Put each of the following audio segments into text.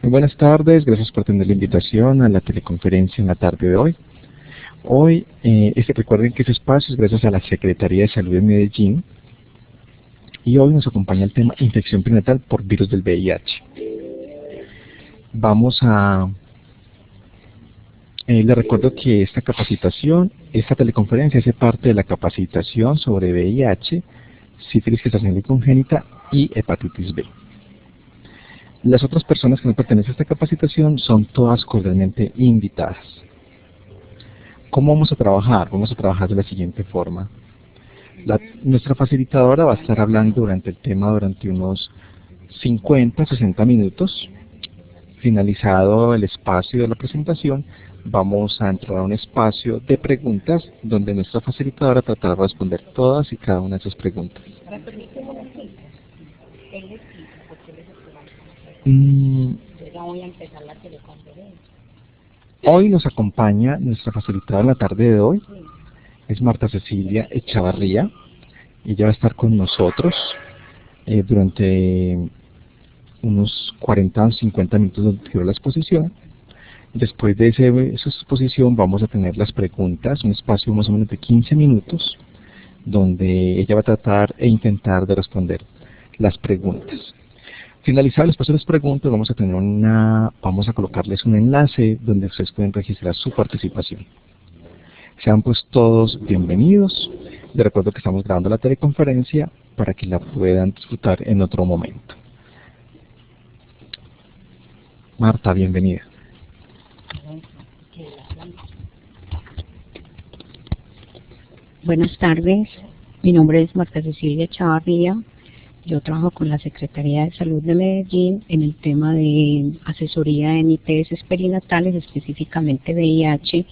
Muy buenas tardes, gracias por tener la invitación a la teleconferencia en la tarde de hoy. Hoy, recuerden que este espacio es gracias a la Secretaría de Salud de Medellín y hoy nos acompaña el tema infección prenatal por virus del VIH. Les recuerdo que esta teleconferencia hace parte de la capacitación sobre VIH, sífilis gestacional y congénita y hepatitis B. Las otras personas que no pertenecen a esta capacitación son todas cordialmente invitadas. ¿Cómo vamos a trabajar? Vamos a trabajar de la siguiente forma. Nuestra facilitadora va a estar hablando durante el tema durante unos 50-60 minutos. Finalizado el espacio de la presentación, vamos a entrar a un espacio de preguntas donde nuestra facilitadora tratará de responder todas y cada una de esas preguntas. Ya voy a empezar la teleconferencia. Hoy nos acompaña nuestra facilitadora en la tarde de hoy, es Marta Cecilia Echavarría. Ella va a estar con nosotros durante unos 40 o 50 minutos durante la exposición. Después de esa exposición vamos a tener las preguntas, un espacio más o menos de 15 minutos, donde ella va a tratar e intentar de responder las preguntas. Finalizado el espacio de las preguntas, vamos a colocarles un enlace donde ustedes pueden registrar su participación. Sean pues todos bienvenidos. Les recuerdo que estamos grabando la teleconferencia para que la puedan disfrutar en otro momento. Marta, bienvenida. Buenas tardes, mi nombre es Marta Cecilia Echavarría. Yo trabajo con la Secretaría de Salud de Medellín en el tema de asesoría en IPS perinatales, específicamente VIH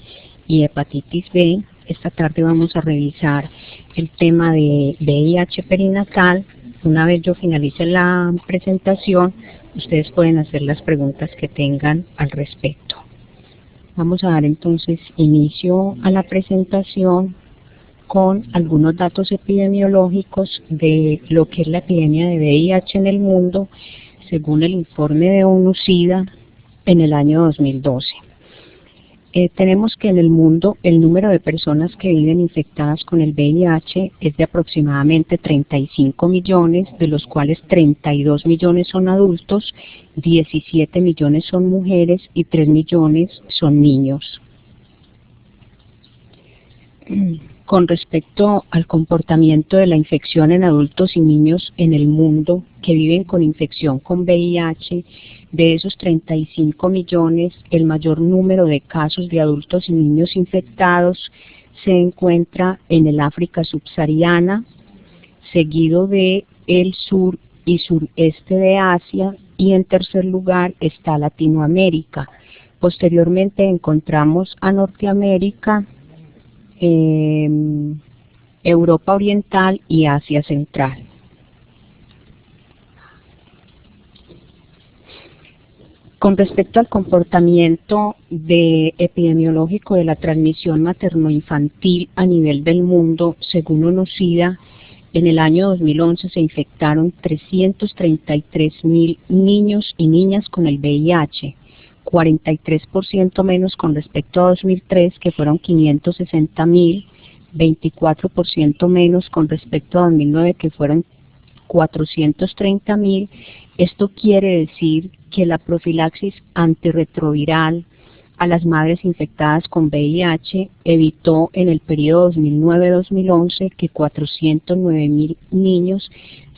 y hepatitis B. Esta tarde vamos a revisar el tema de VIH perinatal. Una vez yo finalice la presentación, ustedes pueden hacer las preguntas que tengan al respecto. Vamos a dar entonces inicio a la presentación con algunos datos epidemiológicos de lo que es la epidemia de VIH en el mundo, según el informe de ONU-SIDA en el año 2012. Tenemos que en el mundo el número de personas que viven infectadas con el VIH es de aproximadamente 35 millones, de los cuales 32 millones son adultos, 17 millones son mujeres y 3 millones son niños. Con respecto al comportamiento de la infección en adultos y niños en el mundo que viven con infección con VIH, de esos 35 millones, el mayor número de casos de adultos y niños infectados se encuentra en el África subsahariana, seguido de el sur y sureste de Asia, y en tercer lugar está Latinoamérica. Posteriormente encontramos a Norteamérica, Europa Oriental y Asia Central. Con respecto al comportamiento epidemiológico de la transmisión materno-infantil a nivel del mundo, según ONU-SIDA, en el año 2011 se infectaron 333.000 niños y niñas con el VIH, 43% menos con respecto a 2003, que fueron 560.000, 24% menos con respecto a 2009, que fueron 430.000. Esto quiere decir que la profilaxis antirretroviral a las madres infectadas con VIH evitó en el periodo 2009-2011 que 409.000 niños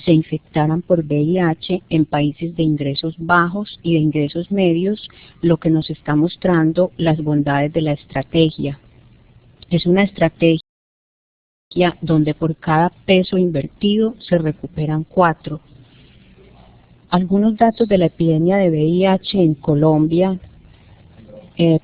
se infectaran por VIH en países de ingresos bajos y de ingresos medios, lo que nos está mostrando las bondades de la estrategia. Es una estrategia donde por cada peso invertido se recuperan 4. Algunos datos de la epidemia de VIH en Colombia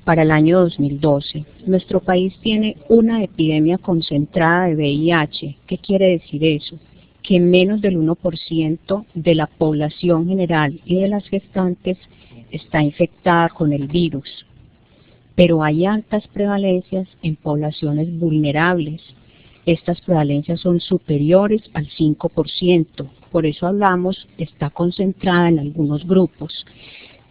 para el año 2012. Nuestro país tiene una epidemia concentrada de VIH. ¿Qué quiere decir eso? Que menos del 1% de la población general y de las gestantes está infectada con el virus. Pero hay altas prevalencias en poblaciones vulnerables. Estas prevalencias son superiores al 5%. Por eso hablamos, está concentrada en algunos grupos.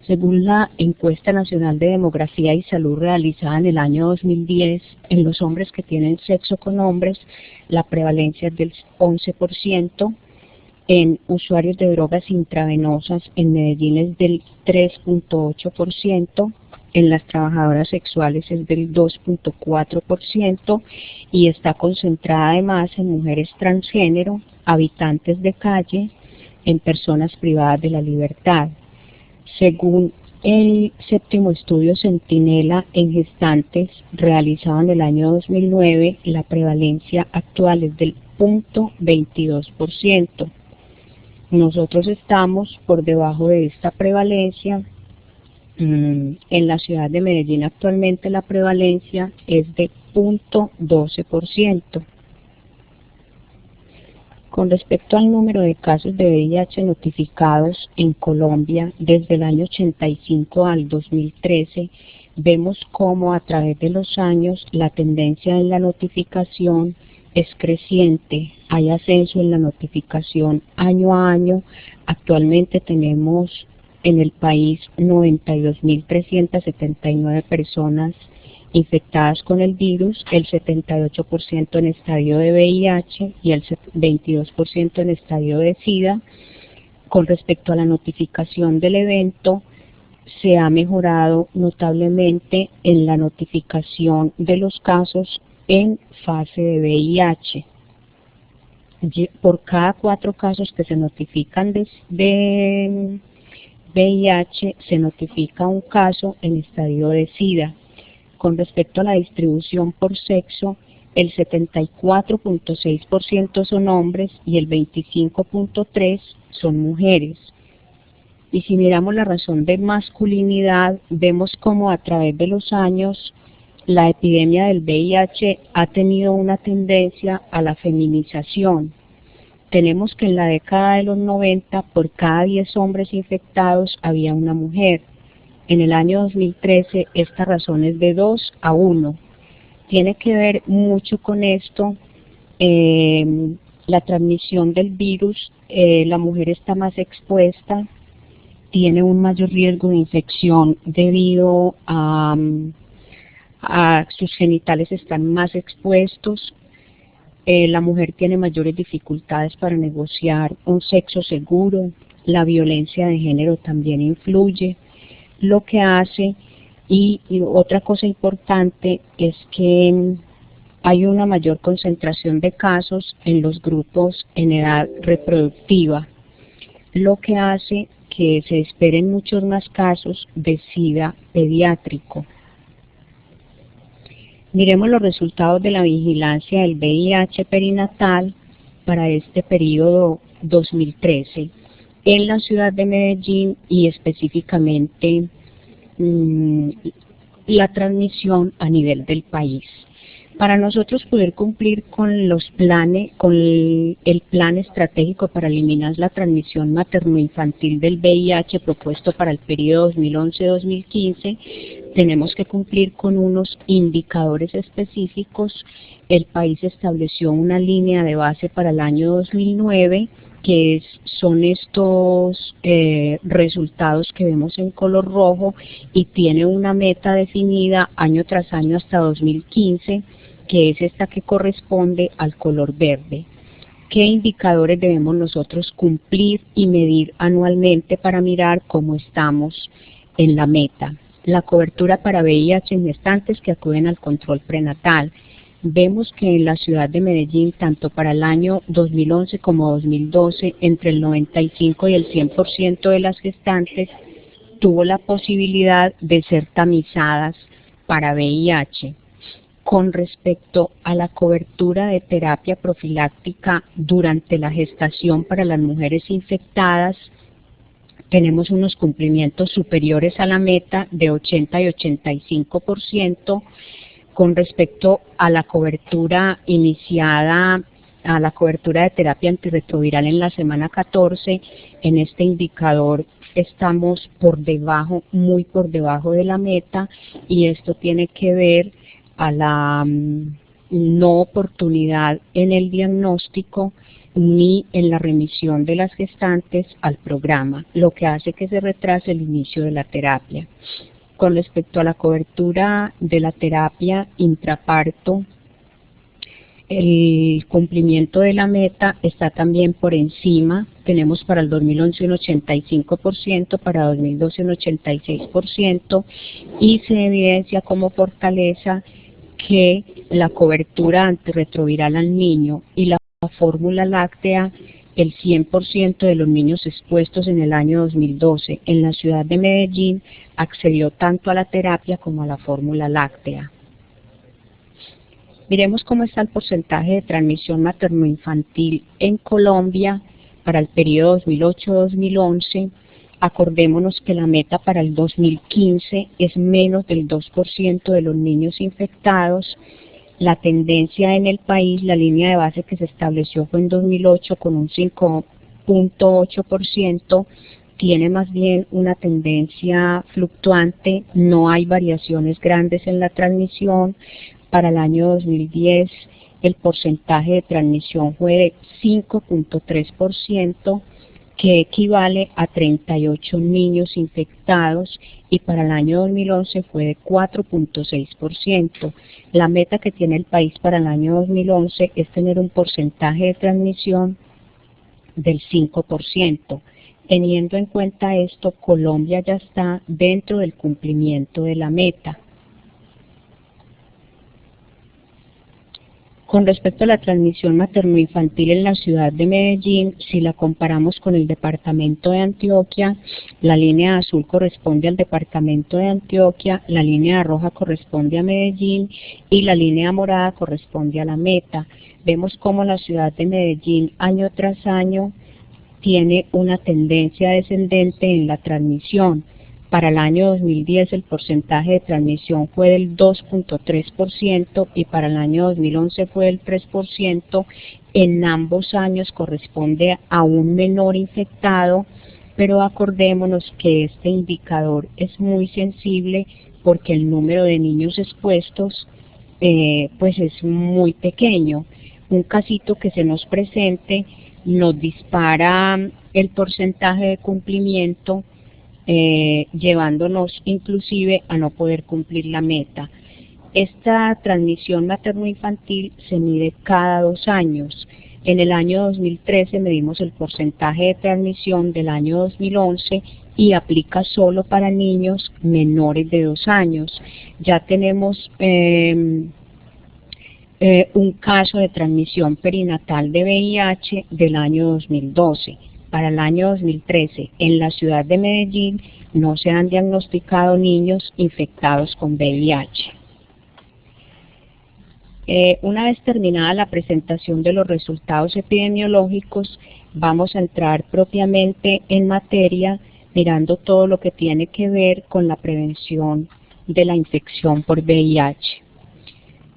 Según la Encuesta Nacional de Demografía y Salud realizada en el año 2010, en los hombres que tienen sexo con hombres, la prevalencia es del 11%, en usuarios de drogas intravenosas en Medellín es del 3.8%, en las trabajadoras sexuales es del 2.4% y está concentrada además en mujeres transgénero, habitantes de calle, en personas privadas de la libertad. Según el séptimo estudio Centinela en gestantes realizado en el año 2009, la prevalencia actual es del 0.22%. Nosotros estamos por debajo de esta prevalencia. En la ciudad de Medellín actualmente la prevalencia es de 0.12%. Con respecto al número de casos de VIH notificados en Colombia desde el año 85 al 2013, vemos cómo a través de los años la tendencia en la notificación es creciente. Hay ascenso en la notificación año a año. Actualmente tenemos en el país 92.379 personas infectadas con el virus, el 78% en estadio de VIH y el 22% en estadio de SIDA. Con respecto a la notificación del evento, se ha mejorado notablemente en la notificación de los casos en fase de VIH. Por cada 4 casos que se notifican de VIH, se notifica un caso en estadio de SIDA. Con respecto a la distribución por sexo, el 74.6% son hombres y el 25.3% son mujeres. Y si miramos la razón de masculinidad, vemos como a través de los años la epidemia del VIH ha tenido una tendencia a la feminización. Tenemos que en la década de los 90, por cada 10 hombres infectados había una mujer. En el año 2013 esta razón es de 2 a 1. Tiene que ver mucho con esto, la transmisión del virus, la mujer está más expuesta, tiene un mayor riesgo de infección debido a sus genitales están más expuestos. La mujer tiene mayores dificultades para negociar un sexo seguro, la violencia de género también influye. Lo que hace, y otra cosa importante, es que hay una mayor concentración de casos en los grupos en edad reproductiva, lo que hace que se esperen muchos más casos de SIDA pediátrico. Miremos los resultados de la vigilancia del VIH perinatal para este periodo 2013. En la ciudad de Medellín y específicamente la transmisión a nivel del país. Para nosotros poder cumplir con los planes, con el plan estratégico para eliminar la transmisión materno-infantil del VIH propuesto para el periodo 2011-2015, tenemos que cumplir con unos indicadores específicos. El país estableció una línea de base para el año 2009, que son estos resultados que vemos en color rojo, y tiene una meta definida año tras año hasta 2015, que es esta que corresponde al color verde. ¿Qué indicadores debemos nosotros cumplir y medir anualmente para mirar cómo estamos en la meta? La cobertura para VIH en gestantes que acuden al control prenatal. Vemos que en la ciudad de Medellín, tanto para el año 2011 como 2012, entre el 95 y el 100% de las gestantes tuvo la posibilidad de ser tamizadas para VIH. Con respecto a la cobertura de terapia profiláctica durante la gestación para las mujeres infectadas, tenemos unos cumplimientos superiores a la meta de 80 y 85%. Con respecto a la cobertura iniciada, a la cobertura de terapia antirretroviral en la semana 14, en este indicador estamos por debajo, muy por debajo de la meta, y esto tiene que ver a la no oportunidad en el diagnóstico ni en la remisión de las gestantes al programa, lo que hace que se retrase el inicio de la terapia. Con respecto a la cobertura de la terapia intraparto, el cumplimiento de la meta está también por encima. Tenemos para el 2011 un 85%, para 2012 un 86%, y se evidencia como fortaleza que la cobertura antirretroviral al niño y la fórmula láctea, el 100% de los niños expuestos en el año 2012 en la ciudad de Medellín accedió tanto a la terapia como a la fórmula láctea. Miremos cómo está el porcentaje de transmisión materno-infantil en Colombia para el periodo 2008-2011. Acordémonos que la meta para el 2015 es menos del 2% de los niños infectados. La tendencia en el país, la línea de base que se estableció fue en 2008 con un 5.8%, tiene más bien una tendencia fluctuante, no hay variaciones grandes en la transmisión. Para el año 2010 el porcentaje de transmisión fue de 5.3%, que equivale a 38 niños infectados, y para el año 2011 fue de 4.6%. La meta que tiene el país para el año 2011 es tener un porcentaje de transmisión del 5%. Teniendo en cuenta esto, Colombia ya está dentro del cumplimiento de la meta. Con respecto a la transmisión materno-infantil en la ciudad de Medellín, si la comparamos con el departamento de Antioquia, la línea azul corresponde al departamento de Antioquia, la línea roja corresponde a Medellín y la línea morada corresponde a la meta. Vemos cómo la ciudad de Medellín año tras año tiene una tendencia descendente en la transmisión. Para el año 2010 el porcentaje de transmisión fue del 2.3% y para el año 2011 fue del 3%. En ambos años corresponde a un menor infectado, pero acordémonos que este indicador es muy sensible porque el número de niños expuestos pues es muy pequeño. Un casito que se nos presente nos dispara el porcentaje de cumplimiento, llevándonos inclusive a no poder cumplir la meta. Esta transmisión materno-infantil se mide cada 2 años. En el año 2013 medimos el porcentaje de transmisión del año 2011 y aplica solo para niños menores de 2 años. Ya tenemos un caso de transmisión perinatal de VIH del año 2012. Para el año 2013, en la ciudad de Medellín, no se han diagnosticado niños infectados con VIH. Una vez terminada la presentación de los resultados epidemiológicos, vamos a entrar propiamente en materia, mirando todo lo que tiene que ver con la prevención de la infección por VIH.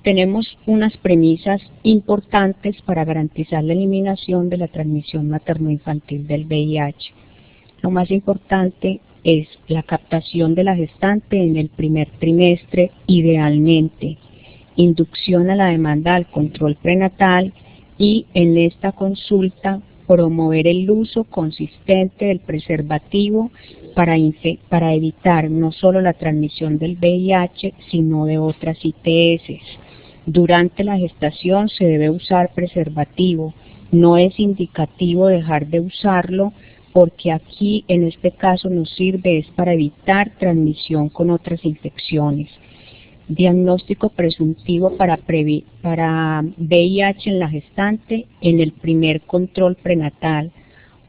Tenemos unas premisas importantes para garantizar la eliminación de la transmisión materno-infantil del VIH. Lo más importante es la captación de la gestante en el primer trimestre, idealmente, inducción a la demanda al control prenatal y en esta consulta promover el uso consistente del preservativo para evitar no solo la transmisión del VIH, sino de otras ITS. Durante la gestación se debe usar preservativo. No es indicativo dejar de usarlo porque aquí en este caso nos sirve es para evitar transmisión con otras infecciones. Diagnóstico presuntivo para VIH en la gestante en el primer control prenatal.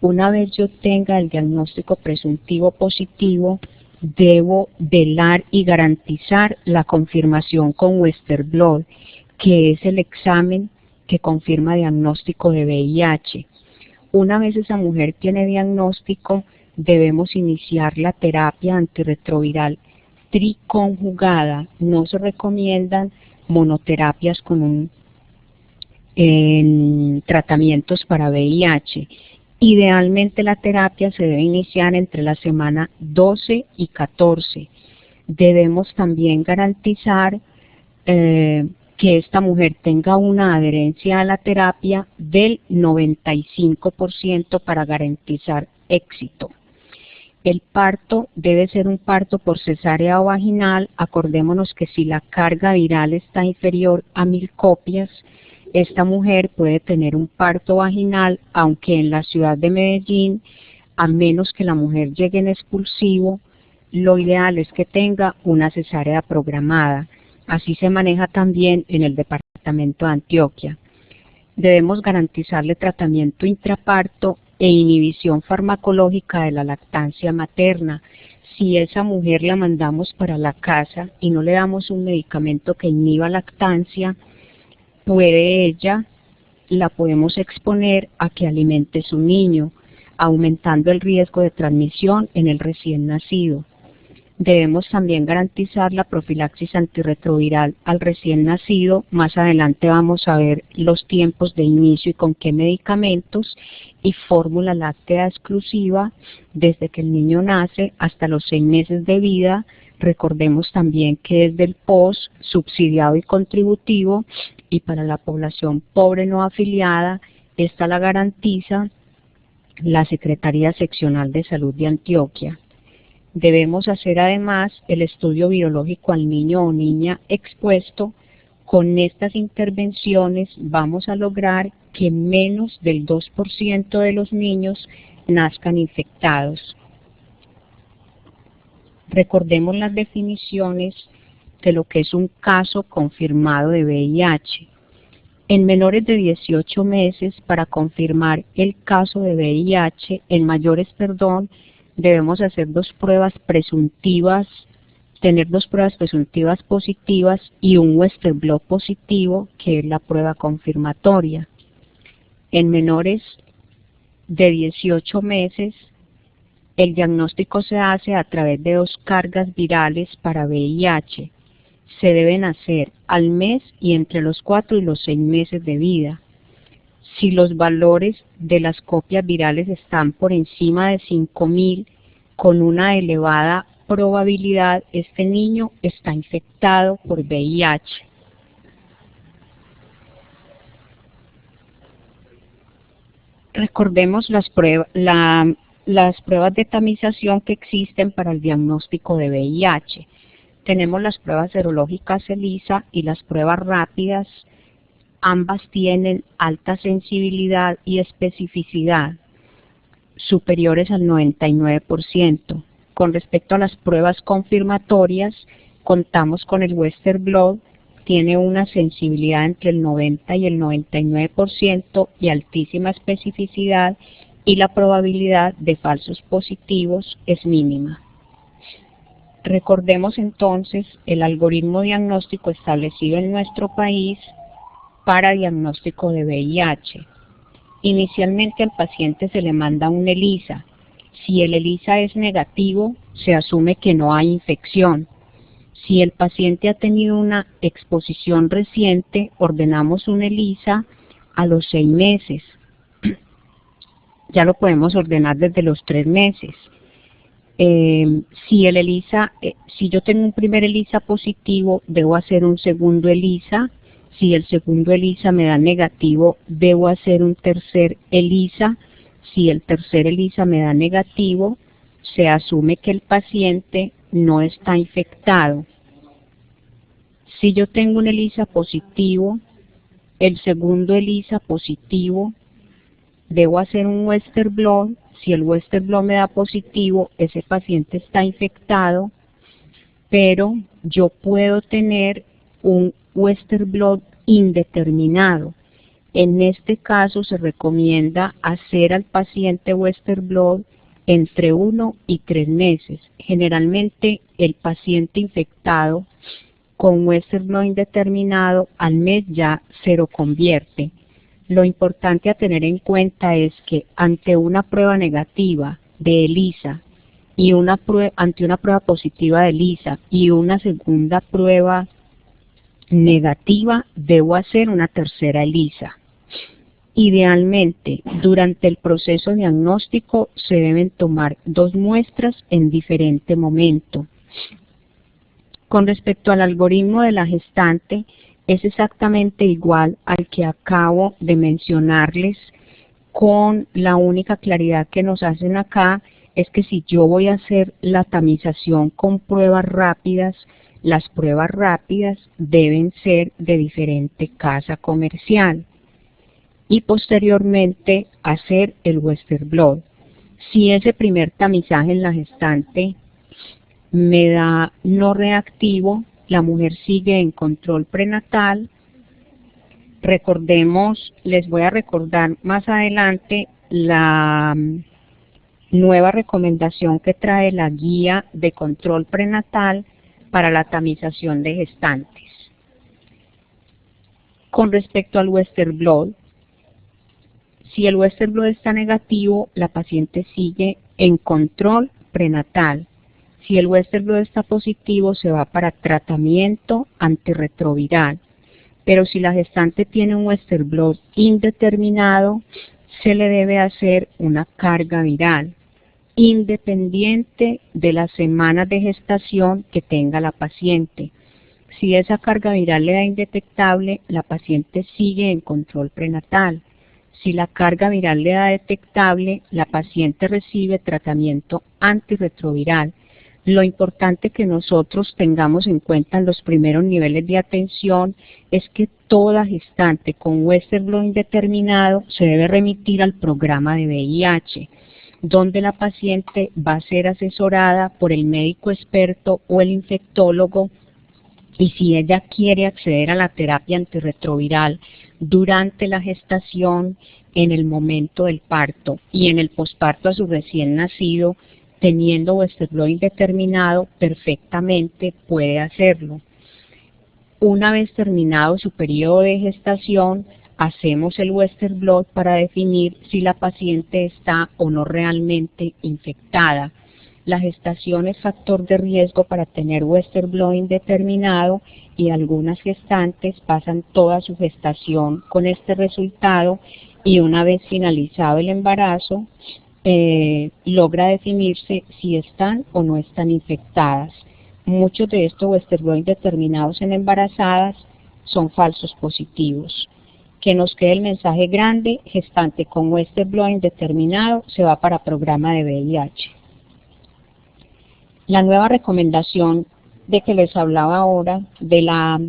Una vez yo tenga el diagnóstico presuntivo positivo, debo velar y garantizar la confirmación con Western Blot, que es el examen que confirma diagnóstico de VIH. Una vez esa mujer tiene diagnóstico, debemos iniciar la terapia antirretroviral triconjugada. No se recomiendan monoterapias con tratamientos para VIH. Idealmente la terapia se debe iniciar entre la semana 12 y 14. Debemos también garantizar que esta mujer tenga una adherencia a la terapia del 95% para garantizar éxito. El parto debe ser un parto por cesárea o vaginal. Acordémonos que si la carga viral está inferior a 1000 copias, esta mujer puede tener un parto vaginal, aunque en la ciudad de Medellín, a menos que la mujer llegue en expulsivo, lo ideal es que tenga una cesárea programada. Así se maneja también en el departamento de Antioquia. Debemos garantizarle tratamiento intraparto e inhibición farmacológica de la lactancia materna. Si esa mujer la mandamos para la casa y no le damos un medicamento que inhiba lactancia, la podemos exponer a que alimente su niño, aumentando el riesgo de transmisión en el recién nacido. Debemos también garantizar la profilaxis antirretroviral al recién nacido. Más adelante vamos a ver los tiempos de inicio y con qué medicamentos, y fórmula láctea exclusiva desde que el niño nace hasta los 6 meses de vida. Recordemos también que desde el POS, subsidiado y contributivo, y para la población pobre no afiliada, esta la garantiza la Secretaría Seccional de Salud de Antioquia. Debemos hacer además el estudio virológico al niño o niña expuesto. Con estas intervenciones vamos a lograr que menos del 2% de los niños nazcan infectados. Recordemos las definiciones de lo que es un caso confirmado de VIH. En menores de 18 meses, para confirmar el caso de VIH, en mayores, debemos hacer tener 2 pruebas presuntivas positivas y un Western blot positivo, que es la prueba confirmatoria. En menores de 18 meses, el diagnóstico se hace a través de 2 cargas virales para VIH. Se deben hacer al mes y entre los 4 y los 6 meses de vida. Si los valores de las copias virales están por encima de 5000, con una elevada probabilidad, este niño está infectado por VIH. Recordemos las pruebas de tamización que existen para el diagnóstico de VIH. Tenemos las pruebas serológicas ELISA y las pruebas rápidas. Ambas tienen alta sensibilidad y especificidad, superiores al 99%. Con respecto a las pruebas confirmatorias, contamos con el Western blot, tiene una sensibilidad entre el 90 y el 99% y altísima especificidad, y la probabilidad de falsos positivos es mínima. Recordemos entonces el algoritmo diagnóstico establecido en nuestro país para diagnóstico de VIH. Inicialmente al paciente se le manda un ELISA. Si el ELISA es negativo, se asume que no hay infección. Si el paciente ha tenido una exposición reciente, ordenamos un ELISA a los 6 meses. Ya lo podemos ordenar desde los 3 meses. Si yo tengo un primer ELISA positivo, debo hacer un segundo ELISA. Si el segundo ELISA me da negativo, debo hacer un tercer ELISA. Si el tercer ELISA me da negativo, se asume que el paciente no está infectado. Si yo tengo un ELISA positivo, el segundo ELISA positivo, debo hacer un Western blot. Si el Western blot me da positivo, ese paciente está infectado, pero yo puedo tener un Western blot indeterminado. En este caso se recomienda hacer al paciente Western blot entre 1 y 3 meses. Generalmente el paciente infectado con Western blot indeterminado al mes ya se lo convierte. Lo importante a tener en cuenta es que ante una prueba negativa de ELISA y ante una prueba positiva de ELISA y una segunda prueba negativa, debo hacer una tercera ELISA. Idealmente, durante el proceso diagnóstico se deben tomar 2 muestras en diferente momento. Con respecto al algoritmo de la gestante, es exactamente igual al que acabo de mencionarles, con la única claridad que nos hacen acá es que si yo voy a hacer la tamización con pruebas rápidas, las pruebas rápidas deben ser de diferente casa comercial y posteriormente hacer el Western blot. Si ese primer tamizaje en la gestante me da no reactivo, la mujer sigue en control prenatal. Recordemos, les voy a recordar más adelante la nueva recomendación que trae la guía de control prenatal para la tamización de gestantes. Con respecto al Western blot, si el Western blot está negativo, la paciente sigue en control prenatal. Si el Western blot está positivo, se va para tratamiento antirretroviral. Pero si la gestante tiene un Western blot indeterminado, se le debe hacer una carga viral, independiente de las semanas de gestación que tenga la paciente. Si esa carga viral le da indetectable, la paciente sigue en control prenatal. Si la carga viral le da detectable, la paciente recibe tratamiento antirretroviral. Lo importante que nosotros tengamos en cuenta en los primeros niveles de atención es que toda gestante con Western blot indeterminado se debe remitir al programa de VIH, donde la paciente va a ser asesorada por el médico experto o el infectólogo, y si ella quiere acceder a la terapia antirretroviral durante la gestación, en el momento del parto y en el posparto a su recién nacido, teniendo Western blot indeterminado, perfectamente puede hacerlo. Una vez terminado su periodo de gestación, hacemos el Western blot para definir si la paciente está o no realmente infectada. La gestación es factor de riesgo para tener Western blot indeterminado y algunas gestantes pasan toda su gestación con este resultado y una vez finalizado el embarazo, logra definirse si están o no están infectadas. Muchos de estos Western blot indeterminados en embarazadas son falsos positivos. Que nos quede el mensaje grande: gestante con Western blot indeterminado se va para programa de VIH. La nueva recomendación de que les hablaba ahora, de la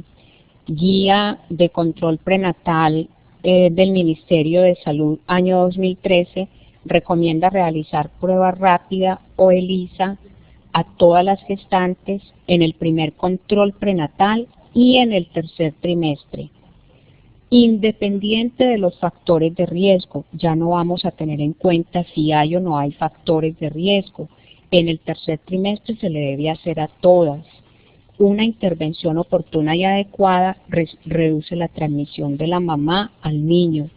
guía de control prenatal del Ministerio de Salud año 2013, recomienda realizar prueba rápida o ELISA a todas las gestantes en el primer control prenatal y en el tercer trimestre. Independiente de los factores de riesgo, ya no vamos a tener en cuenta si hay o no hay factores de riesgo. En el tercer trimestre se le debe hacer a todas. Una intervención oportuna y adecuada reduce la transmisión de la mamá al niño,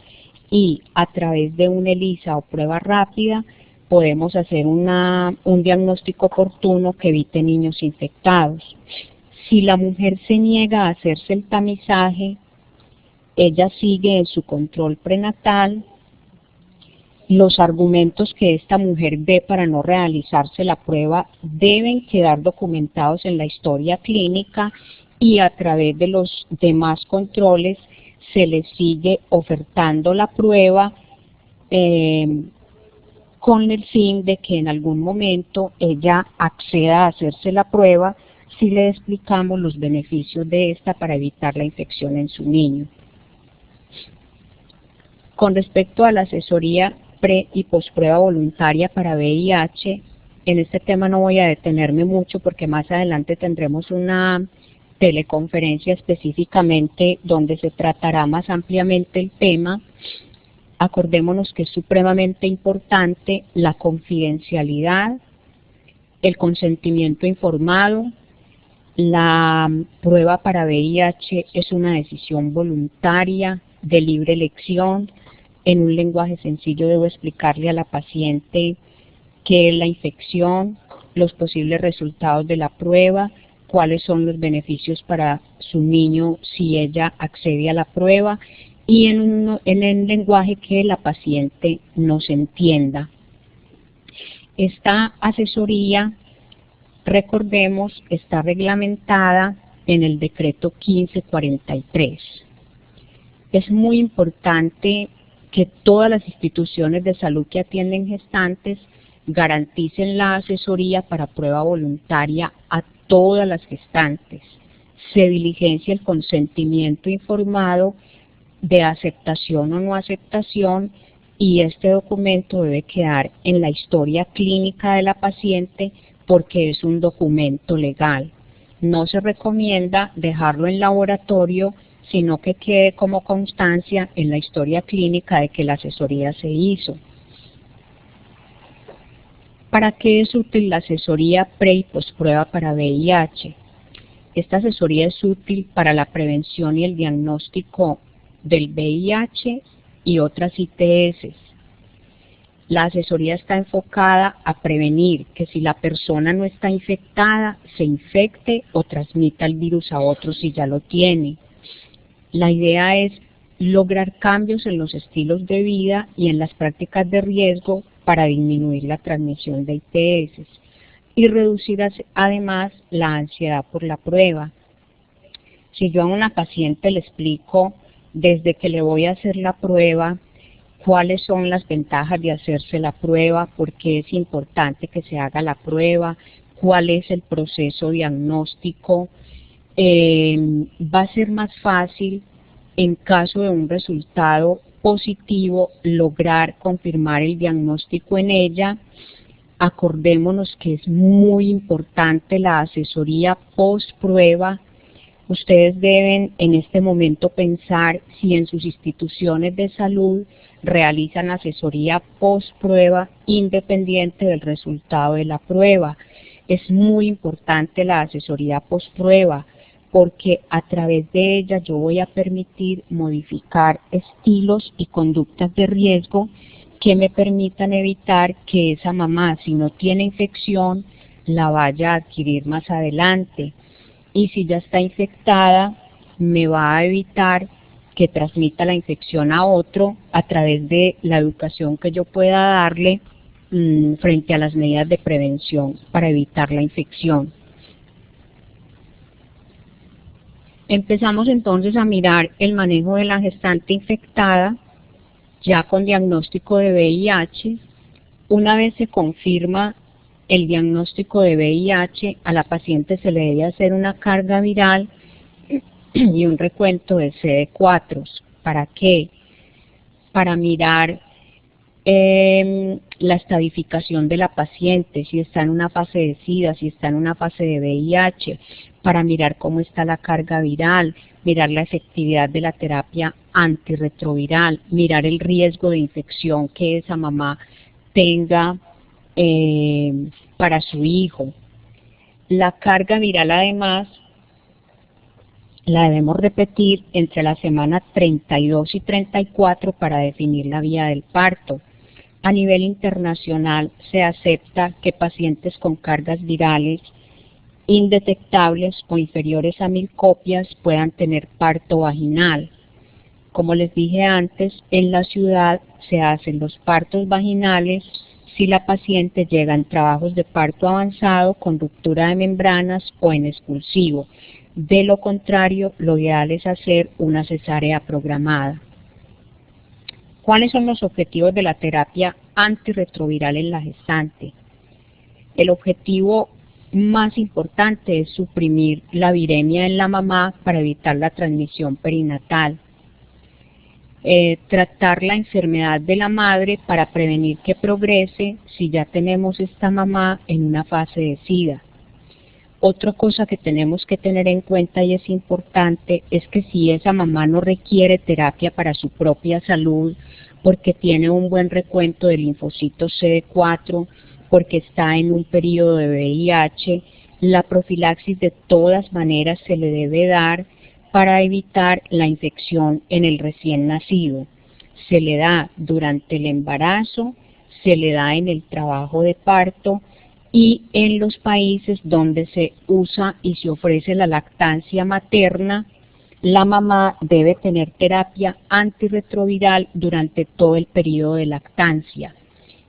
y a través de una ELISA o prueba rápida podemos hacer un diagnóstico oportuno que evite niños infectados. Si la mujer se niega a hacerse el tamizaje, ella sigue en su control prenatal. Los argumentos que esta mujer dé para no realizarse la prueba deben quedar documentados en la historia clínica, y a través de los demás controles se le sigue ofertando la prueba con el fin de que en algún momento ella acceda a hacerse la prueba si le explicamos los beneficios de esta para evitar la infección en su niño. Con respecto a la asesoría pre- y posprueba voluntaria para VIH, en este tema no voy a detenerme mucho porque más adelante tendremos una teleconferencia específicamente donde se tratará más ampliamente el tema. Acordémonos que es supremamente importante la confidencialidad, el consentimiento informado. La prueba para VIH es una decisión voluntaria, de libre elección. En un lenguaje sencillo debo explicarle a la paciente qué es la infección, los posibles resultados de la prueba, cuáles son los beneficios para su niño si ella accede a la prueba, y en el lenguaje que la paciente nos entienda. Esta asesoría, recordemos, está reglamentada en el decreto 1543. Es muy importante que todas las instituciones de salud que atienden gestantes garanticen la asesoría para prueba voluntaria a todas las gestantes. Se diligencia el consentimiento informado de aceptación o no aceptación, y este documento debe quedar en la historia clínica de la paciente porque es un documento legal. No se recomienda dejarlo en laboratorio, sino que quede como constancia en la historia clínica de que la asesoría se hizo. ¿Para qué es útil la asesoría pre y posprueba para VIH? Esta asesoría es útil para la prevención y el diagnóstico del VIH y otras ITS. La asesoría está enfocada a prevenir que si la persona no está infectada, se infecte o transmita el virus a otros si ya lo tiene. La idea es lograr cambios en los estilos de vida y en las prácticas de riesgo para disminuir la transmisión de ITS y reducir además la ansiedad por la prueba. Si yo a una paciente le explico desde que le voy a hacer la prueba, cuáles son las ventajas de hacerse la prueba, por qué es importante que se haga la prueba, cuál es el proceso diagnóstico, va a ser más fácil en caso de un resultado positivo lograr confirmar el diagnóstico en ella. Acordémonos que es muy importante la asesoría post prueba. Ustedes deben en este momento pensar si en sus instituciones de salud realizan asesoría post prueba independiente del resultado de la prueba. Es muy importante la asesoría post prueba porque a través de ella yo voy a permitir modificar estilos y conductas de riesgo que me permitan evitar que esa mamá, si no tiene infección, la vaya a adquirir más adelante. Y si ya está infectada, me va a evitar que transmita la infección a otro a través de la educación que yo pueda darle frente a las medidas de prevención para evitar la infección. Empezamos entonces a mirar el manejo de la gestante infectada, ya con diagnóstico de VIH. Una vez se confirma el diagnóstico de VIH, a la paciente se le debe hacer una carga viral y un recuento de CD4. ¿Para qué? Para mirar la estadificación de la paciente, si está en una fase de SIDA, si está en una fase de VIH, para mirar cómo está la carga viral, mirar la efectividad de la terapia antirretroviral, mirar el riesgo de infección que esa mamá tenga para su hijo. La carga viral además la debemos repetir entre la semana 32 y 34 para definir la vía del parto. A nivel internacional se acepta que pacientes con cargas virales indetectables o inferiores a 1000 copias puedan tener parto vaginal. Como les dije antes, en la ciudad se hacen los partos vaginales si la paciente llega en trabajos de parto avanzado con ruptura de membranas o en expulsivo. De lo contrario, lo ideal es hacer una cesárea programada. ¿Cuáles son los objetivos de la terapia antirretroviral en la gestante? El objetivo más importante es suprimir la viremia en la mamá para evitar la transmisión perinatal. Tratar la enfermedad de la madre para prevenir que progrese si ya tenemos esta mamá en una fase de SIDA. Otra cosa que tenemos que tener en cuenta y es importante es que si esa mamá no requiere terapia para su propia salud, porque tiene un buen recuento de linfocitos CD4, porque está en un periodo de VIH, la profilaxis de todas maneras se le debe dar para evitar la infección en el recién nacido. Se le da durante el embarazo, se le da en el trabajo de parto y en los países donde se usa y se ofrece la lactancia materna, la mamá debe tener terapia antirretroviral durante todo el periodo de lactancia.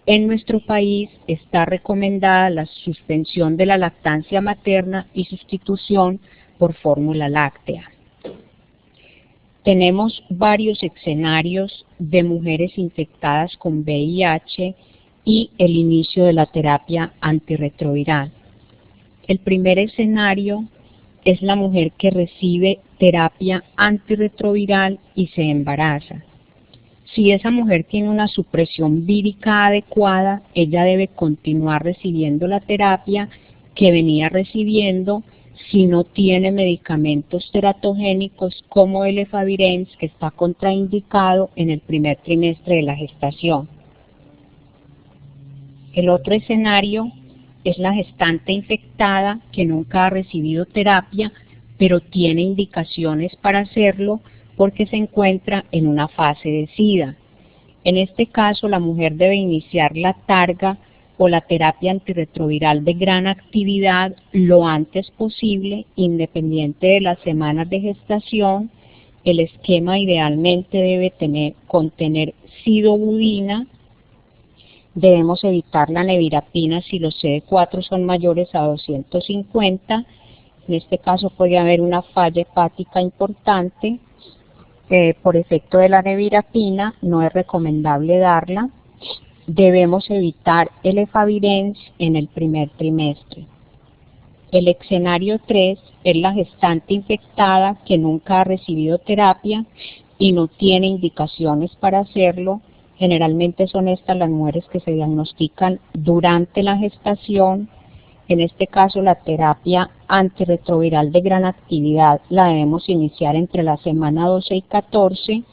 En nuestro país está recomendada la suspensión de la lactancia materna y sustitución por fórmula láctea. Tenemos varios escenarios de mujeres infectadas con VIH y el inicio de la terapia antirretroviral. El primer escenario es la mujer que recibe terapia antirretroviral y se embaraza. Si esa mujer tiene una supresión vírica adecuada, ella debe continuar recibiendo la terapia que venía recibiendo si no tiene medicamentos teratogénicos como el efavirenz, que está contraindicado en el primer trimestre de la gestación. El otro escenario es la gestante infectada que nunca ha recibido terapia, pero tiene indicaciones para hacerlo porque se encuentra en una fase de SIDA. En este caso, la mujer debe iniciar la targa o la terapia antirretroviral de gran actividad lo antes posible, independiente de las semanas de gestación. El esquema idealmente debe contener sidobudina. Debemos evitar la nevirapina si los CD4 son mayores a 250. En este caso puede haber una falla hepática importante. Por efecto de la nevirapina no es recomendable darla. Debemos evitar el efavirenz en el primer trimestre. El escenario 3 es la gestante infectada que nunca ha recibido terapia y no tiene indicaciones para hacerlo. Generalmente son estas las mujeres que se diagnostican durante la gestación. En este caso, la terapia antirretroviral de gran actividad la debemos iniciar entre la semana 12 y 14.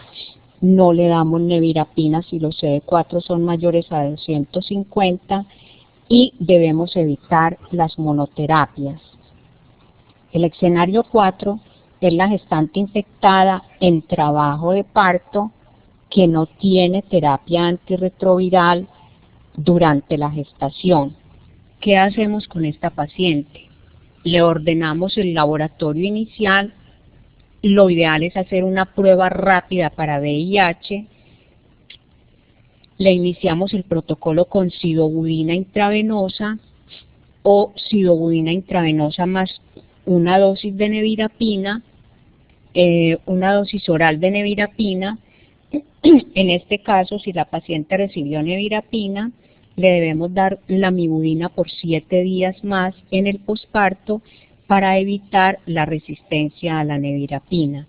No le damos nevirapina si los CD4 son mayores a 250 y debemos evitar las monoterapias. El escenario 4 es la gestante infectada en trabajo de parto que no tiene terapia antirretroviral durante la gestación. ¿Qué hacemos con esta paciente? Le ordenamos el laboratorio inicial. Lo ideal es hacer una prueba rápida para VIH. Le iniciamos el protocolo con sidobudina intravenosa o sidobudina intravenosa más una dosis de nevirapina, una dosis oral de nevirapina. En este caso, si la paciente recibió nevirapina, le debemos dar lamivudina por 7 días más en el posparto para evitar la resistencia a la nevirapina.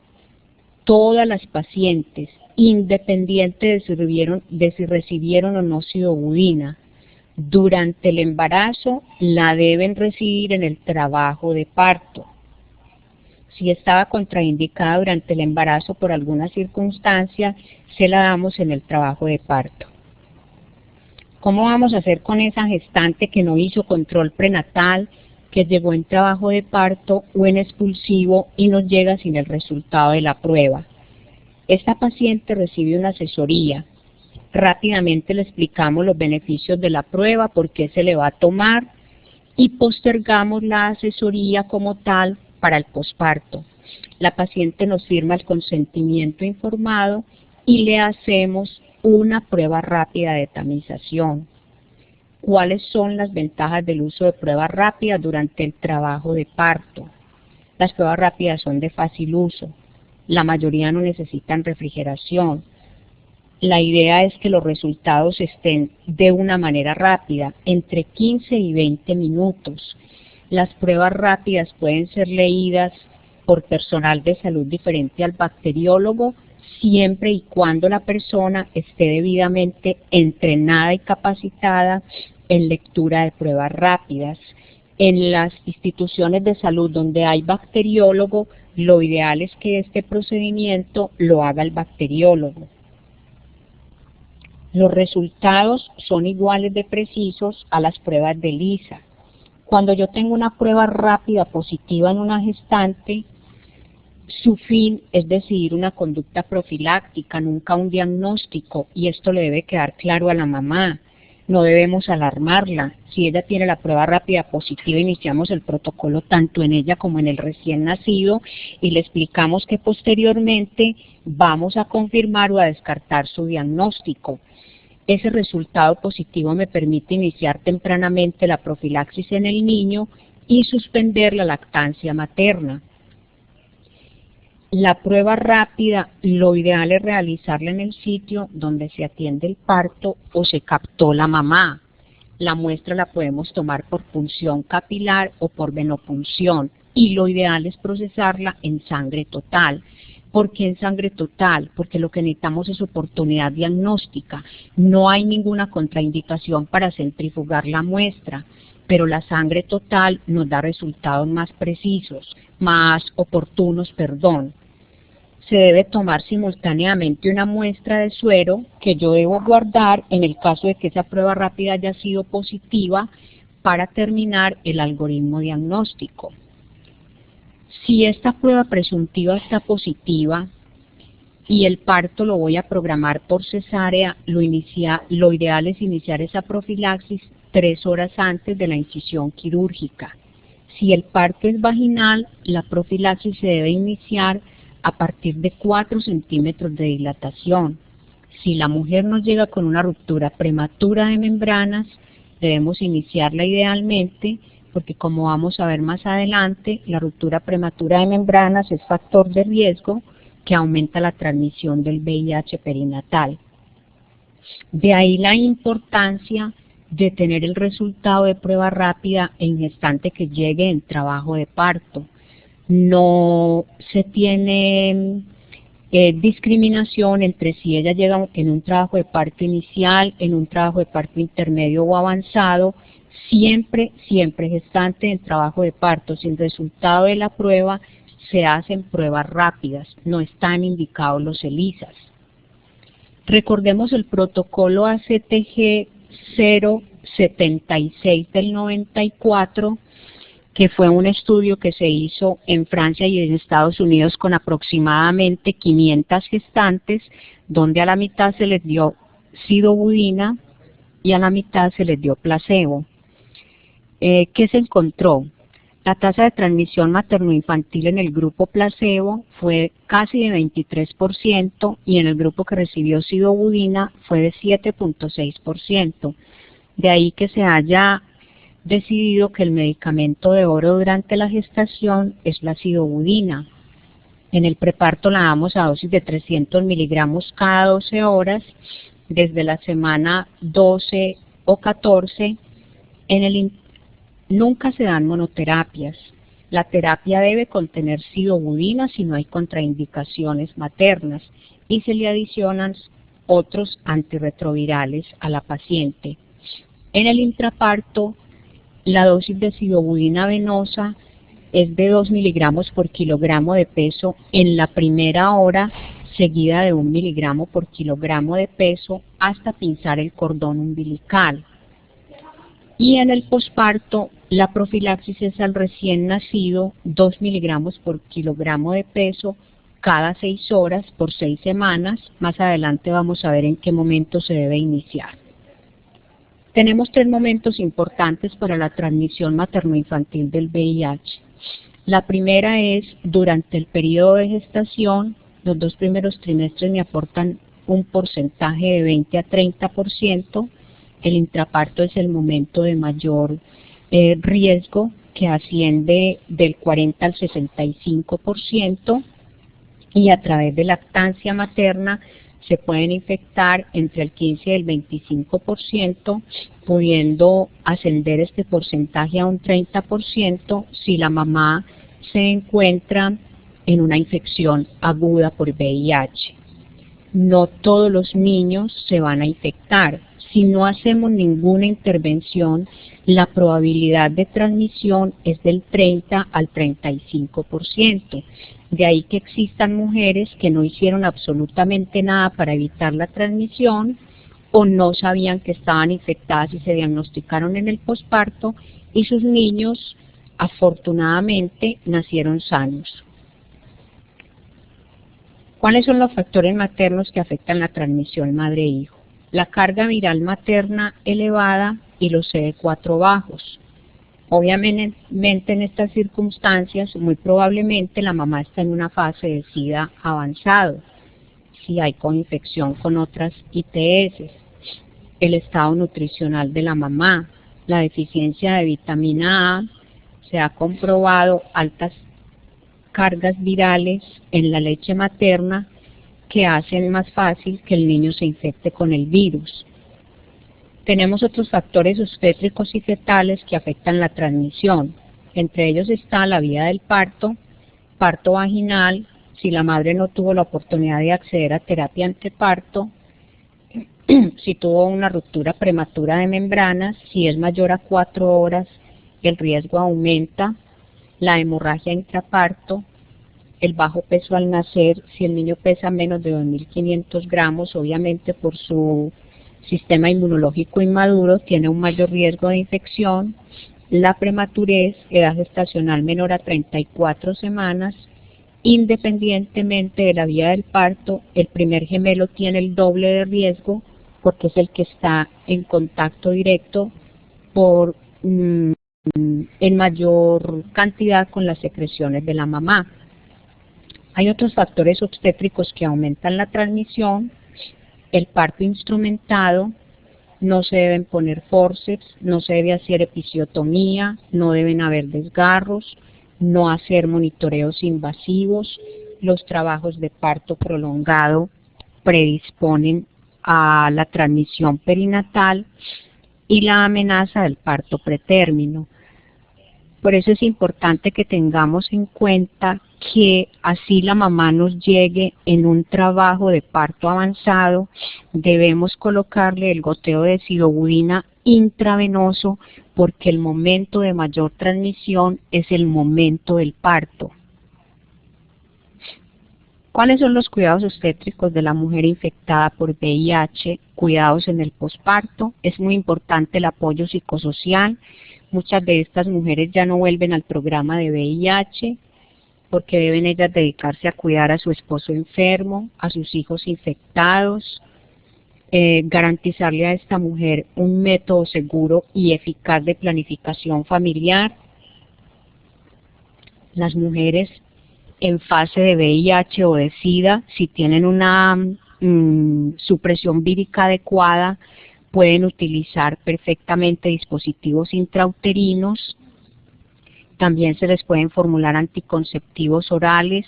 Todas las pacientes, independiente de si recibieron o no sidobudina, durante el embarazo la deben recibir en el trabajo de parto. Si estaba contraindicada durante el embarazo por alguna circunstancia, se la damos en el trabajo de parto. ¿Cómo vamos a hacer con esa gestante que no hizo control prenatal, que llegó en trabajo de parto o en expulsivo y nos llega sin el resultado de la prueba? Esta paciente recibe una asesoría. Rápidamente le explicamos los beneficios de la prueba, por qué se le va a tomar y postergamos la asesoría como tal para el posparto. La paciente nos firma el consentimiento informado y le hacemos una prueba rápida de tamización. ¿Cuáles son las ventajas del uso de pruebas rápidas durante el trabajo de parto? Las pruebas rápidas son de fácil uso. La mayoría no necesitan refrigeración. La idea es que los resultados estén de una manera rápida, entre 15 y 20 minutos. Las pruebas rápidas pueden ser leídas por personal de salud diferente al bacteriólogo, siempre y cuando la persona esté debidamente entrenada y capacitada en lectura de pruebas rápidas. En las instituciones de salud donde hay bacteriólogo, lo ideal es que este procedimiento lo haga el bacteriólogo. Los resultados son iguales de precisos a las pruebas de ELISA. Cuando yo tengo una prueba rápida positiva en una gestante, su fin es decidir una conducta profiláctica, nunca un diagnóstico, y esto le debe quedar claro a la mamá. No debemos alarmarla. Si ella tiene la prueba rápida positiva, iniciamos el protocolo tanto en ella como en el recién nacido y le explicamos que posteriormente vamos a confirmar o a descartar su diagnóstico. Ese resultado positivo me permite iniciar tempranamente la profilaxis en el niño y suspender la lactancia materna. La prueba rápida, lo ideal es realizarla en el sitio donde se atiende el parto o se captó la mamá. La muestra la podemos tomar por punción capilar o por venopunción y lo ideal es procesarla en sangre total. ¿Por qué en sangre total? Porque lo que necesitamos es oportunidad diagnóstica. No hay ninguna contraindicación para centrifugar la muestra, pero la sangre total nos da resultados más precisos, más oportunos, perdón. Se debe tomar simultáneamente una muestra de suero que yo debo guardar en el caso de que esa prueba rápida haya sido positiva para terminar el algoritmo diagnóstico. Si esta prueba presuntiva está positiva y el parto lo voy a programar por cesárea, lo ideal es iniciar esa profilaxis 3 horas antes de la incisión quirúrgica. Si el parto es vaginal, la profilaxis se debe iniciar a partir de 4 centímetros de dilatación. Si la mujer nos llega con una ruptura prematura de membranas, debemos iniciarla idealmente, porque como vamos a ver más adelante, la ruptura prematura de membranas es factor de riesgo que aumenta la transmisión del VIH perinatal. De ahí la importancia de tener el resultado de prueba rápida en gestante que llegue en trabajo de parto. No se tiene discriminación entre si ella llega en un trabajo de parto inicial, en un trabajo de parto intermedio o avanzado, siempre gestante en trabajo de parto. Si el resultado de la prueba se hacen pruebas rápidas, no están indicados los ELISAs. Recordemos el protocolo ACTG 076 del 94, que fue un estudio que se hizo en Francia y en Estados Unidos con aproximadamente 500 gestantes, donde a la mitad se les dio sidobudina y a la mitad se les dio placebo. ¿Qué se encontró? La tasa de transmisión materno-infantil en el grupo placebo fue casi de 23% y en el grupo que recibió sidobudina fue de 7.6%. De ahí que se haya decidido que el medicamento de oro durante la gestación es la sidobudina. En el preparto la damos a dosis de 300 miligramos cada 12 horas, desde la semana 12 o 14. Nunca se dan monoterapias. La terapia debe contener sidobudina si no hay contraindicaciones maternas y se le adicionan otros antirretrovirales a la paciente. En el intraparto, la dosis de sidobudina venosa es de 2 miligramos por kilogramo de peso en la primera hora, seguida de 1 miligramo por kilogramo de peso hasta pinzar el cordón umbilical. Y en el posparto, la profilaxis es al recién nacido, 2 miligramos por kilogramo de peso cada 6 horas por 6 semanas. Más adelante vamos a ver en qué momento se debe iniciar. Tenemos 3 momentos importantes para la transmisión materno-infantil del VIH. La primera es durante el periodo de gestación. Los 2 primeros trimestres me aportan un porcentaje de 20 a 30%. El intraparto es el momento de mayor riesgo, que asciende del 40 al 65%, y a través de lactancia materna se pueden infectar entre el 15 y el 25%, pudiendo ascender este porcentaje a un 30% si la mamá se encuentra en una infección aguda por VIH. No todos los niños se van a infectar. Si no hacemos ninguna intervención, la probabilidad de transmisión es del 30 al 35%. De ahí que existan mujeres que no hicieron absolutamente nada para evitar la transmisión o no sabían que estaban infectadas y se diagnosticaron en el posparto y sus niños afortunadamente nacieron sanos. ¿Cuáles son los factores maternos que afectan la transmisión madre-hijo? La carga viral materna elevada y los CD4 bajos. Obviamente en estas circunstancias, muy probablemente la mamá está en una fase de SIDA avanzado, si hay coinfección con otras ITS, el estado nutricional de la mamá, la deficiencia de vitamina A, se ha comprobado altas cargas virales en la leche materna que hacen más fácil que el niño se infecte con el virus. Tenemos otros factores obstétricos y fetales que afectan la transmisión. Entre ellos está la vía del parto, parto vaginal, si la madre no tuvo la oportunidad de acceder a terapia anteparto, si tuvo una ruptura prematura de membranas, si es mayor a 4 horas, el riesgo aumenta, la hemorragia intraparto, el bajo peso al nacer, si el niño pesa menos de 2.500 gramos, obviamente por su sistema inmunológico inmaduro, tiene un mayor riesgo de infección, la prematurez, edad gestacional menor a 34 semanas, independientemente de la vía del parto, el primer gemelo tiene el doble de riesgo porque es el que está en contacto directo en mayor cantidad con las secreciones de la mamá. Hay otros factores obstétricos que aumentan la transmisión, el parto instrumentado, no se deben poner fórceps, no se debe hacer episiotomía, no deben haber desgarros, no hacer monitoreos invasivos, los trabajos de parto prolongado predisponen a la transmisión perinatal y la amenaza del parto pretérmino. Por eso es importante que tengamos en cuenta que así la mamá nos llegue en un trabajo de parto avanzado, debemos colocarle el goteo de sidobudina intravenoso porque el momento de mayor transmisión es el momento del parto. ¿Cuáles son los cuidados obstétricos de la mujer infectada por VIH? Cuidados en el posparto. Es muy importante el apoyo psicosocial. Muchas de estas mujeres ya no vuelven al programa de VIH porque deben ellas dedicarse a cuidar a su esposo enfermo, a sus hijos infectados, garantizarle a esta mujer un método seguro y eficaz de planificación familiar. Las mujeres en fase de VIH o de SIDA, si tienen una supresión vírica adecuada, pueden utilizar perfectamente dispositivos intrauterinos. También se les pueden formular anticonceptivos orales,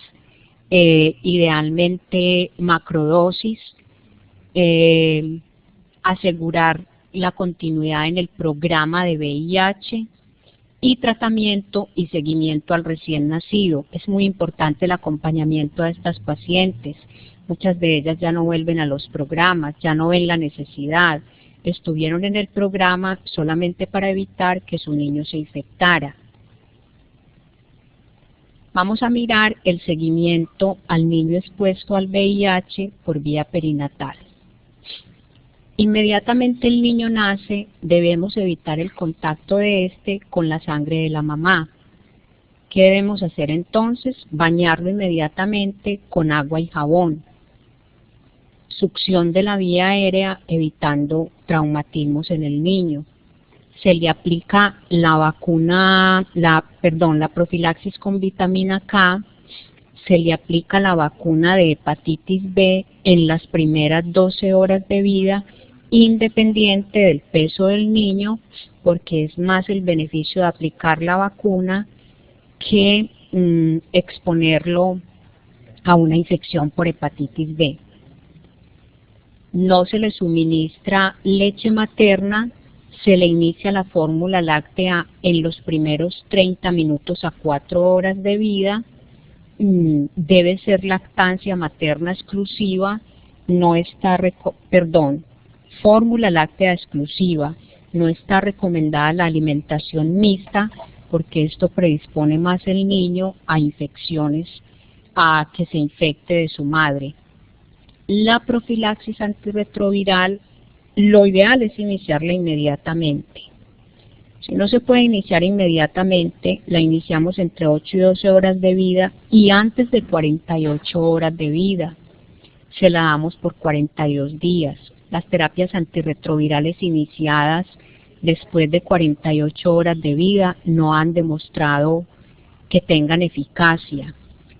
idealmente macrodosis, asegurar la continuidad en el programa de VIH y tratamiento y seguimiento al recién nacido. Es muy importante el acompañamiento a estas pacientes. Muchas de ellas ya no vuelven a los programas, ya no ven la necesidad. Estuvieron en el programa solamente para evitar que su niño se infectara. Vamos a mirar el seguimiento al niño expuesto al VIH por vía perinatal. Inmediatamente el niño nace, debemos evitar el contacto de este con la sangre de la mamá. ¿Qué debemos hacer entonces? Bañarlo inmediatamente con agua y jabón. Succión de la vía aérea evitando traumatismos en el niño. Se le aplica la vacuna, la profilaxis con vitamina K, se le aplica la vacuna de hepatitis B en las primeras 12 horas de vida, independiente del peso del niño, porque es más el beneficio de aplicar la vacuna que exponerlo a una infección por hepatitis B. No se le suministra leche materna, se le inicia la fórmula láctea en los primeros 30 minutos a 4 horas de vida. Debe ser lactancia materna exclusiva, fórmula láctea exclusiva. No está recomendada la alimentación mixta porque esto predispone más el niño a infecciones, a que se infecte de su madre. La profilaxis antirretroviral, lo ideal es iniciarla inmediatamente. Si no se puede iniciar inmediatamente, la iniciamos entre 8 y 12 horas de vida y antes de 48 horas de vida. Se la damos por 42 días. Las terapias antirretrovirales iniciadas después de 48 horas de vida no han demostrado que tengan eficacia.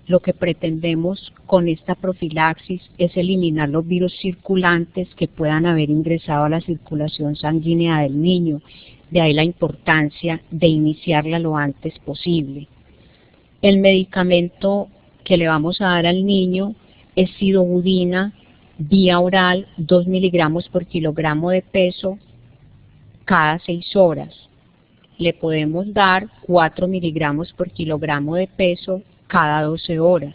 Lo que pretendemos con esta profilaxis es eliminar los virus circulantes que puedan haber ingresado a la circulación sanguínea del niño. De ahí la importancia de iniciarla lo antes posible. El medicamento que le vamos a dar al niño es sidobudina vía oral, 2 miligramos por kilogramo de peso cada 6 horas. Le podemos dar 4 miligramos por kilogramo de peso cada 12 horas.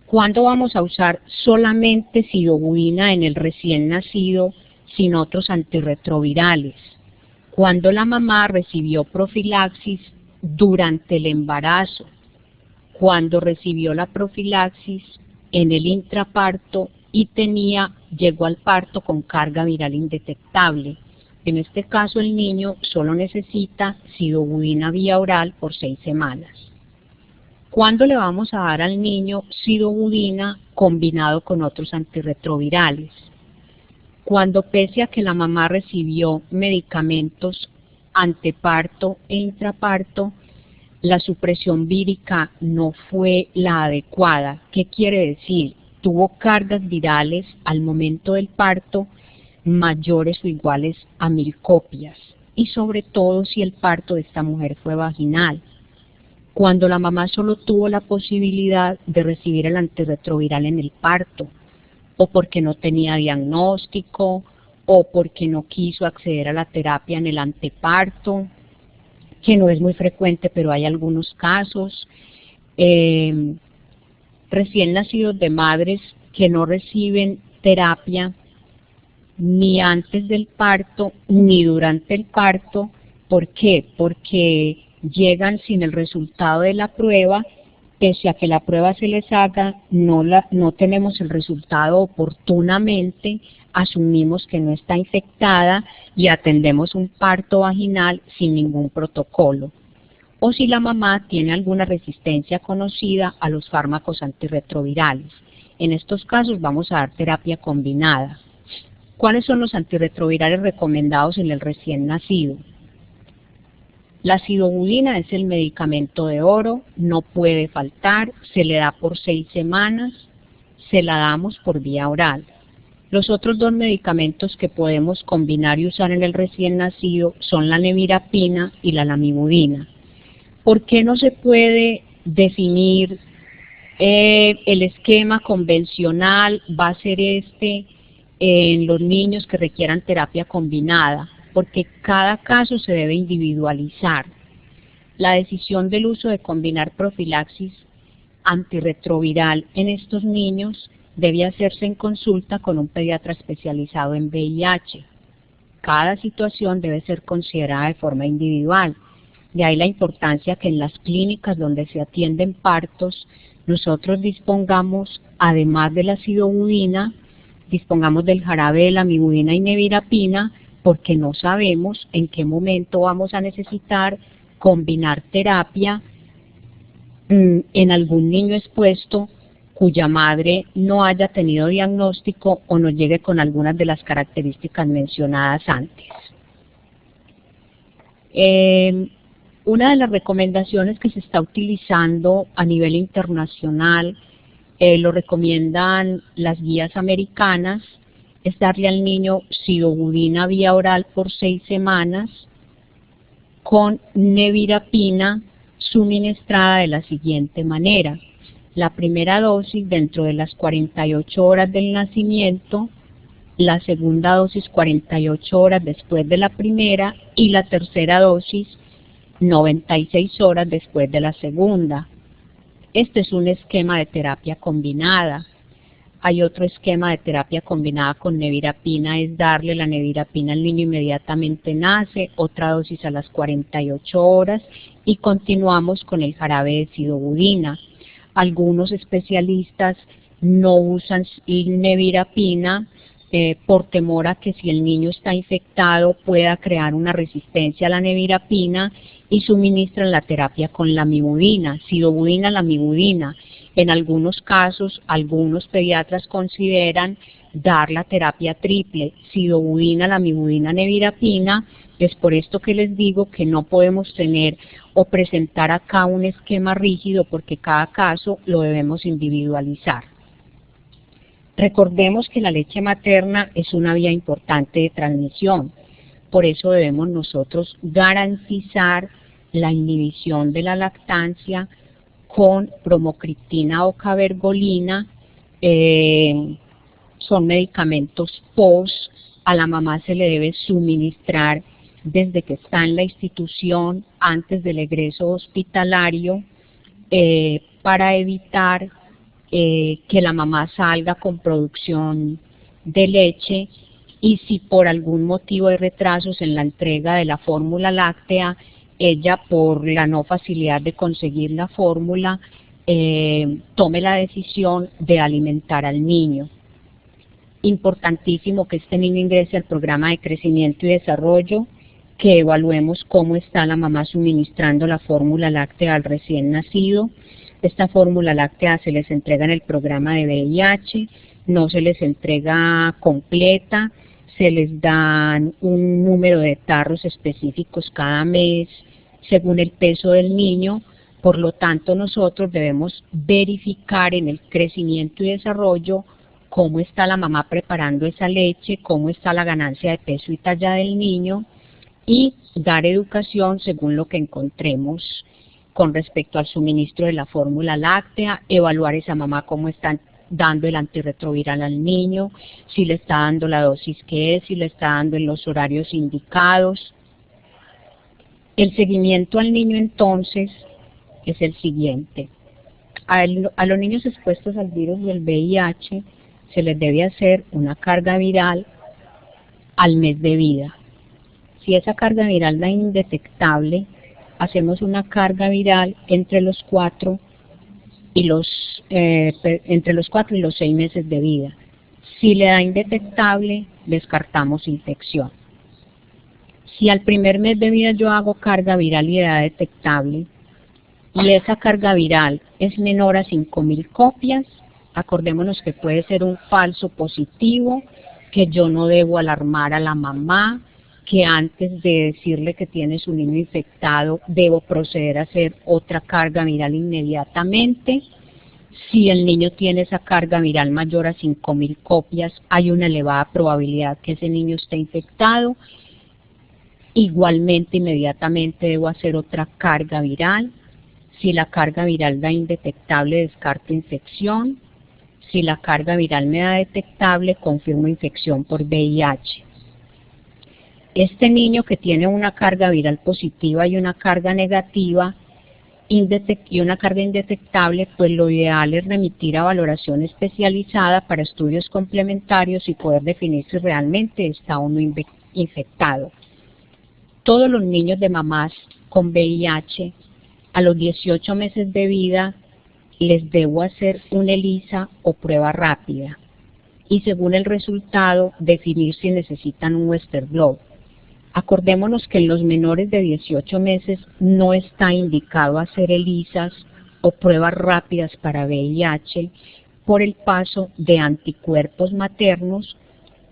¿Cuándo vamos a usar solamente sidobudina en el recién nacido sin otros antirretrovirales? Cuando la mamá recibió profilaxis durante el embarazo, cuando recibió la profilaxis en el intraparto y llegó al parto con carga viral indetectable. En este caso el niño solo necesita sidobudina vía oral por 6 semanas. ¿Cuándo le vamos a dar al niño sidobudina combinado con otros antirretrovirales? Cuando pese a que la mamá recibió medicamentos anteparto e intraparto, la supresión vírica no fue la adecuada. ¿Qué quiere decir? Tuvo cargas virales al momento del parto mayores o iguales a 1000 copias, y sobre todo si el parto de esta mujer fue vaginal. Cuando la mamá solo tuvo la posibilidad de recibir el antirretroviral en el parto, o porque no tenía diagnóstico, o porque no quiso acceder a la terapia en el anteparto, que no es muy frecuente, pero hay algunos casos, recién nacidos de madres que no reciben terapia ni antes del parto ni durante el parto. ¿Por qué? Porque llegan sin el resultado de la prueba, pese a que la prueba se les haga, no tenemos el resultado oportunamente, asumimos que no está infectada y atendemos un parto vaginal sin ningún protocolo. O si la mamá tiene alguna resistencia conocida a los fármacos antirretrovirales. En estos casos vamos a dar terapia combinada. ¿Cuáles son los antirretrovirales recomendados en el recién nacido? La sidobudina es el medicamento de oro, no puede faltar, se le da por 6 semanas, se la damos por vía oral. Los otros 2 medicamentos que podemos combinar y usar en el recién nacido son la nevirapina y la lamivudina. ¿Por qué no se puede definir el esquema convencional va a ser en los niños que requieran terapia combinada? Porque cada caso se debe individualizar. La decisión del uso de combinar profilaxis antirretroviral en estos niños debe hacerse en consulta con un pediatra especializado en VIH. Cada situación debe ser considerada de forma individual. De ahí la importancia que en las clínicas donde se atienden partos, nosotros dispongamos, además de la sidobudina, dispongamos del jarabe de lamivudina y nevirapina, porque no sabemos en qué momento vamos a necesitar combinar terapia en algún niño expuesto cuya madre no haya tenido diagnóstico o no llegue con algunas de las características mencionadas antes. Una de las recomendaciones que se está utilizando a nivel internacional, lo recomiendan las guías americanas, es darle al niño sidobudina vía oral por 6 semanas con nevirapina suministrada de la siguiente manera. La primera dosis dentro de las 48 horas del nacimiento, la segunda dosis 48 horas después de la primera y la tercera dosis 96 horas después de la segunda. Este es un esquema de terapia combinada. Hay otro esquema de terapia combinada con nevirapina, es darle la nevirapina al niño inmediatamente nace, otra dosis a las 48 horas y continuamos con el jarabe de sidobudina. Algunos especialistas no usan nevirapina por temor a que si el niño está infectado pueda crear una resistencia a la nevirapina y suministran la terapia con lamivudina, sidobudina, lamivudina. En algunos casos, algunos pediatras consideran dar la terapia triple, sidobudina, lamivudina, nevirapina. Es por esto que les digo que no podemos tener o presentar acá un esquema rígido porque cada caso lo debemos individualizar. Recordemos que la leche materna es una vía importante de transmisión, por eso debemos nosotros garantizar la inhibición de la lactancia con bromocriptina o cabergolina. Son medicamentos POS. A la mamá se le debe suministrar desde que está en la institución, antes del egreso hospitalario, para evitar que la mamá salga con producción de leche, y si por algún motivo hay retrasos en la entrega de la fórmula láctea, ella, por la no facilidad de conseguir la fórmula, tome la decisión de alimentar al niño. Importantísimo que este niño ingrese al programa de crecimiento y desarrollo, que evaluemos cómo está la mamá suministrando la fórmula láctea al recién nacido. Esta fórmula láctea se les entrega en el programa de VIH, no se les entrega completa, se les dan un número de tarros específicos cada mes según el peso del niño. Por lo tanto, nosotros debemos verificar en el crecimiento y desarrollo cómo está la mamá preparando esa leche, cómo está la ganancia de peso y talla del niño, y dar educación según lo que encontremos con respecto al suministro de la fórmula láctea, evaluar esa mamá cómo está dando el antirretroviral al niño, si le está dando la dosis que es, si le está dando en los horarios indicados. El seguimiento al niño entonces es el siguiente. A los niños expuestos al virus del VIH se les debe hacer una carga viral al mes de vida. Si esa carga viral da indetectable, hacemos una carga viral entre los 4 y los 6 meses de vida. Si le da indetectable, descartamos infección. Si al primer mes de vida yo hago carga viral y da detectable, y esa carga viral es menor a 5.000 copias, acordémonos que puede ser un falso positivo, que yo no debo alarmar a la mamá, que antes de decirle que tiene su niño infectado, debo proceder a hacer otra carga viral inmediatamente. Si el niño tiene esa carga viral mayor a 5.000 copias, hay una elevada probabilidad que ese niño esté infectado. Igualmente, inmediatamente debo hacer otra carga viral. Si la carga viral da indetectable, descarto infección. Si la carga viral me da detectable, confirmo infección por VIH. Este niño que tiene una carga viral positiva y una carga negativa y una carga indetectable, pues lo ideal es remitir a valoración especializada para estudios complementarios y poder definir si realmente está o no infectado. Todos los niños de mamás con VIH a los 18 meses de vida les debo hacer una ELISA o prueba rápida y según el resultado definir si necesitan un Western blot. Acordémonos que en los menores de 18 meses no está indicado hacer ELISAs o pruebas rápidas para VIH por el paso de anticuerpos maternos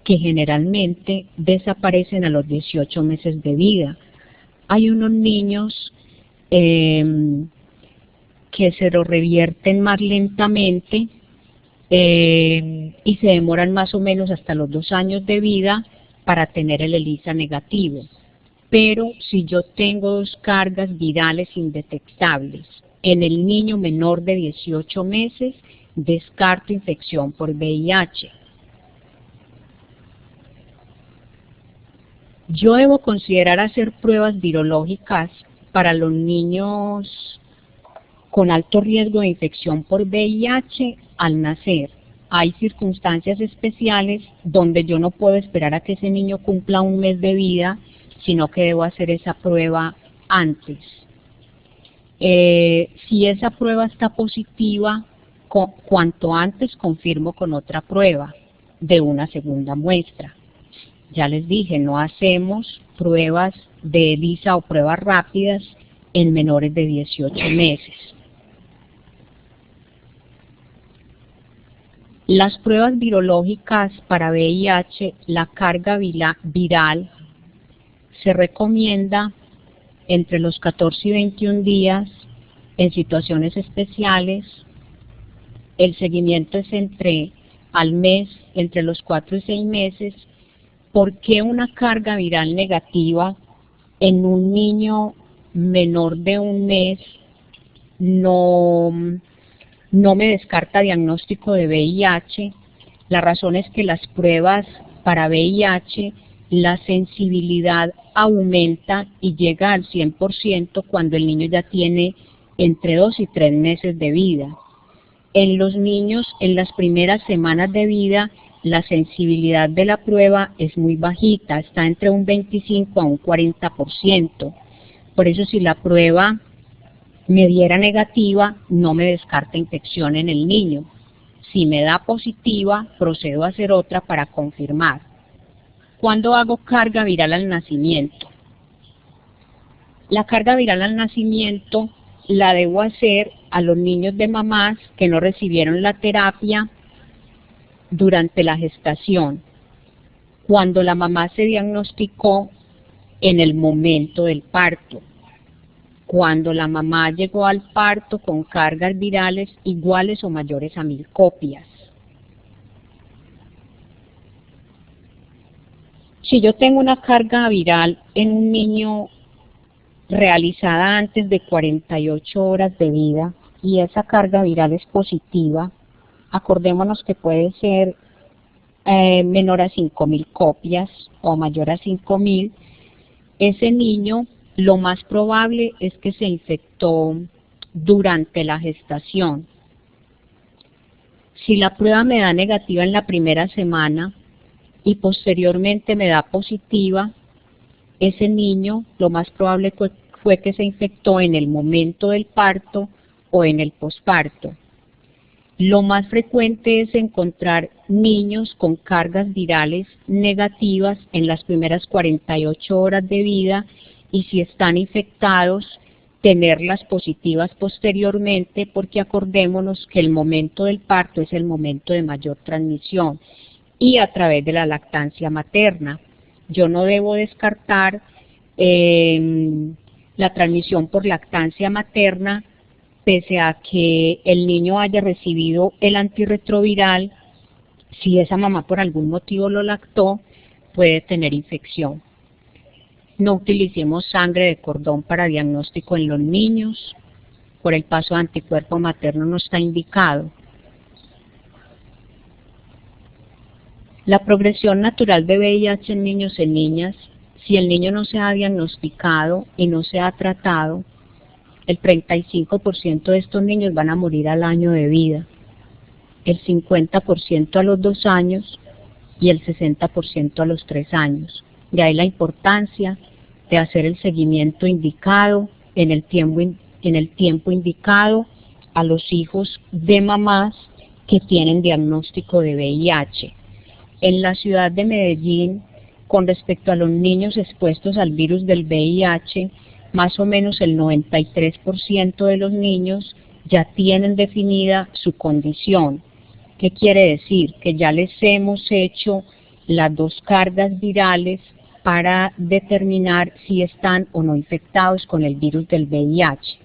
que generalmente desaparecen a los 18 meses de vida. Hay unos niños que se lo revierten más lentamente y se demoran más o menos hasta los 2 años de vida para tener el ELISA negativo. Pero si yo tengo 2 cargas virales indetectables en el niño menor de 18 meses, descarto infección por VIH. Yo debo considerar hacer pruebas virológicas para los niños con alto riesgo de infección por VIH al nacer. Hay circunstancias especiales donde yo no puedo esperar a que ese niño cumpla 1 mes de vida, sino que debo hacer esa prueba antes. Si esa prueba está positiva, cuanto antes confirmo con otra prueba de una segunda muestra. Ya les dije, no hacemos pruebas de ELISA o pruebas rápidas en menores de 18 meses. Las pruebas virológicas para VIH, la carga viral se recomienda entre los 14 y 21 días en situaciones especiales. El seguimiento es al mes, entre los 4 y 6 meses. ¿Por qué una carga viral negativa en un niño menor de un mes no me descarta diagnóstico de VIH. La razón es que las pruebas para VIH, la sensibilidad aumenta y llega al 100% cuando el niño ya tiene entre 2 y 3 meses de vida. En los niños, en las primeras semanas de vida, la sensibilidad de la prueba es muy bajita, está entre un 25 a un 40%. Por eso si la prueba me diera negativa, no me descarta infección en el niño. Si me da positiva, procedo a hacer otra para confirmar. ¿Cuándo hago carga viral al nacimiento? La carga viral al nacimiento la debo hacer a los niños de mamás que no recibieron la terapia durante la gestación, cuando la mamá se diagnosticó en el momento del parto, cuando la mamá llegó al parto con cargas virales iguales o mayores a 1000 copias. Si yo tengo una carga viral en un niño realizada antes de 48 horas de vida y esa carga viral es positiva, acordémonos que puede ser menor a 5000 copias o mayor a 5000, ese niño lo más probable es que se infectó durante la gestación. Si la prueba me da negativa en la primera semana y posteriormente me da positiva, ese niño lo más probable fue que se infectó en el momento del parto o en el posparto. Lo más frecuente es encontrar niños con cargas virales negativas en las primeras 48 horas de vida y si están infectados, tenerlas positivas posteriormente, porque acordémonos que el momento del parto es el momento de mayor transmisión y a través de la lactancia materna. Yo no debo descartar la transmisión por lactancia materna, pese a que el niño haya recibido el antirretroviral. Si esa mamá por algún motivo lo lactó, puede tener infección. No utilicemos sangre de cordón para diagnóstico en los niños. Por el paso de anticuerpo materno no está indicado. La progresión natural de VIH en niños y niñas, si el niño no se ha diagnosticado y no se ha tratado, el 35% de estos niños van a morir al año de vida, el 50% a los 2 años y el 60% a los 3 años. De ahí la importancia de hacer el seguimiento indicado en el tiempo indicado a los hijos de mamás que tienen diagnóstico de VIH. En la ciudad de Medellín, con respecto a los niños expuestos al virus del VIH, más o menos el 93% de los niños ya tienen definida su condición. ¿Qué quiere decir? Que ya les hemos hecho las 2 cargas virales para determinar si están o no infectados con el virus del VIH.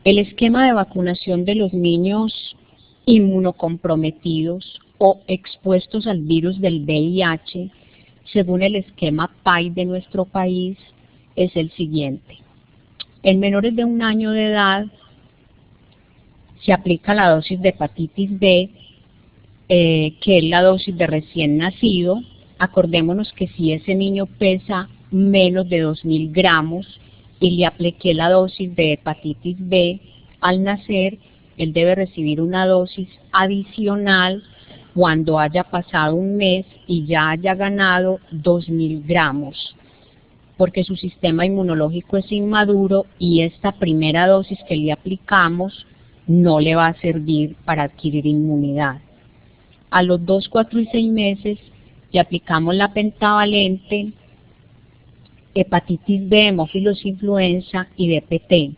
El esquema de vacunación de los niños inmunocomprometidos o expuestos al virus del VIH, según el esquema PAI de nuestro país, es el siguiente. En menores de 1 año de edad se aplica la dosis de hepatitis B, que es la dosis de recién nacido. Acordémonos que si ese niño pesa menos de 2000 gramos y le apliqué la dosis de hepatitis B al nacer, él debe recibir una dosis adicional cuando haya pasado 1 mes y ya haya ganado 2000 gramos, porque su sistema inmunológico es inmaduro y esta primera dosis que le aplicamos no le va a servir para adquirir inmunidad. A los 2, 4 y 6 meses le aplicamos la pentavalente, hepatitis B, hemófilos influenza y DPT.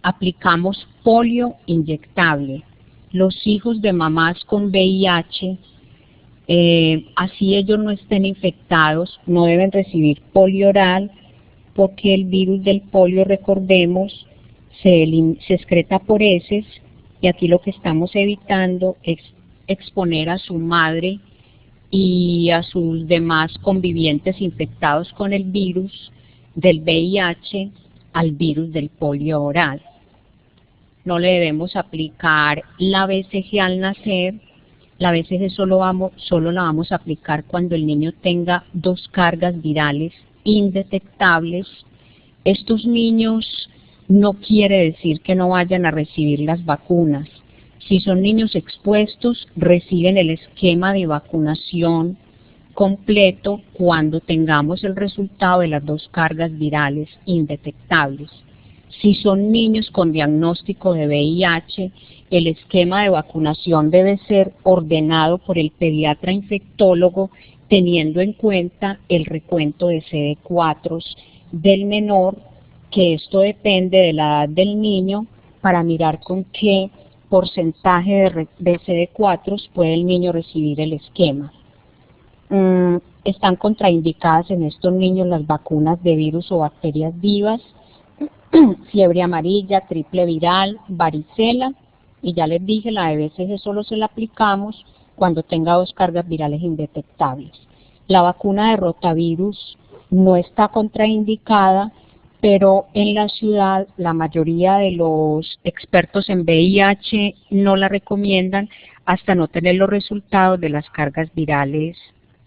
Aplicamos polio inyectable. Los hijos de mamás con VIH, así ellos no estén infectados, no deben recibir polio oral, porque el virus del polio, recordemos, se excreta por heces, y aquí lo que estamos evitando es exponer a su madre y a sus demás convivientes infectados con el virus del VIH al virus del polio oral. No le debemos aplicar la BCG al nacer. La BCG solo la vamos a aplicar cuando el niño tenga 2 cargas virales indetectables. Estos niños no quiere decir que no vayan a recibir las vacunas. Si son niños expuestos, reciben el esquema de vacunación completo cuando tengamos el resultado de las 2 cargas virales indetectables. Si son niños con diagnóstico de VIH, el esquema de vacunación debe ser ordenado por el pediatra infectólogo teniendo en cuenta el recuento de CD4 del menor, que esto depende de la edad del niño para mirar con qué porcentaje de CD4 puede el niño recibir el esquema. Están contraindicadas en estos niños las vacunas de virus o bacterias vivas, fiebre amarilla, triple viral, varicela, y ya les dije, la de BCG solo se la aplicamos cuando tenga 2 cargas virales indetectables. La vacuna de rotavirus no está contraindicada, pero en la ciudad la mayoría de los expertos en VIH no la recomiendan hasta no tener los resultados de las cargas virales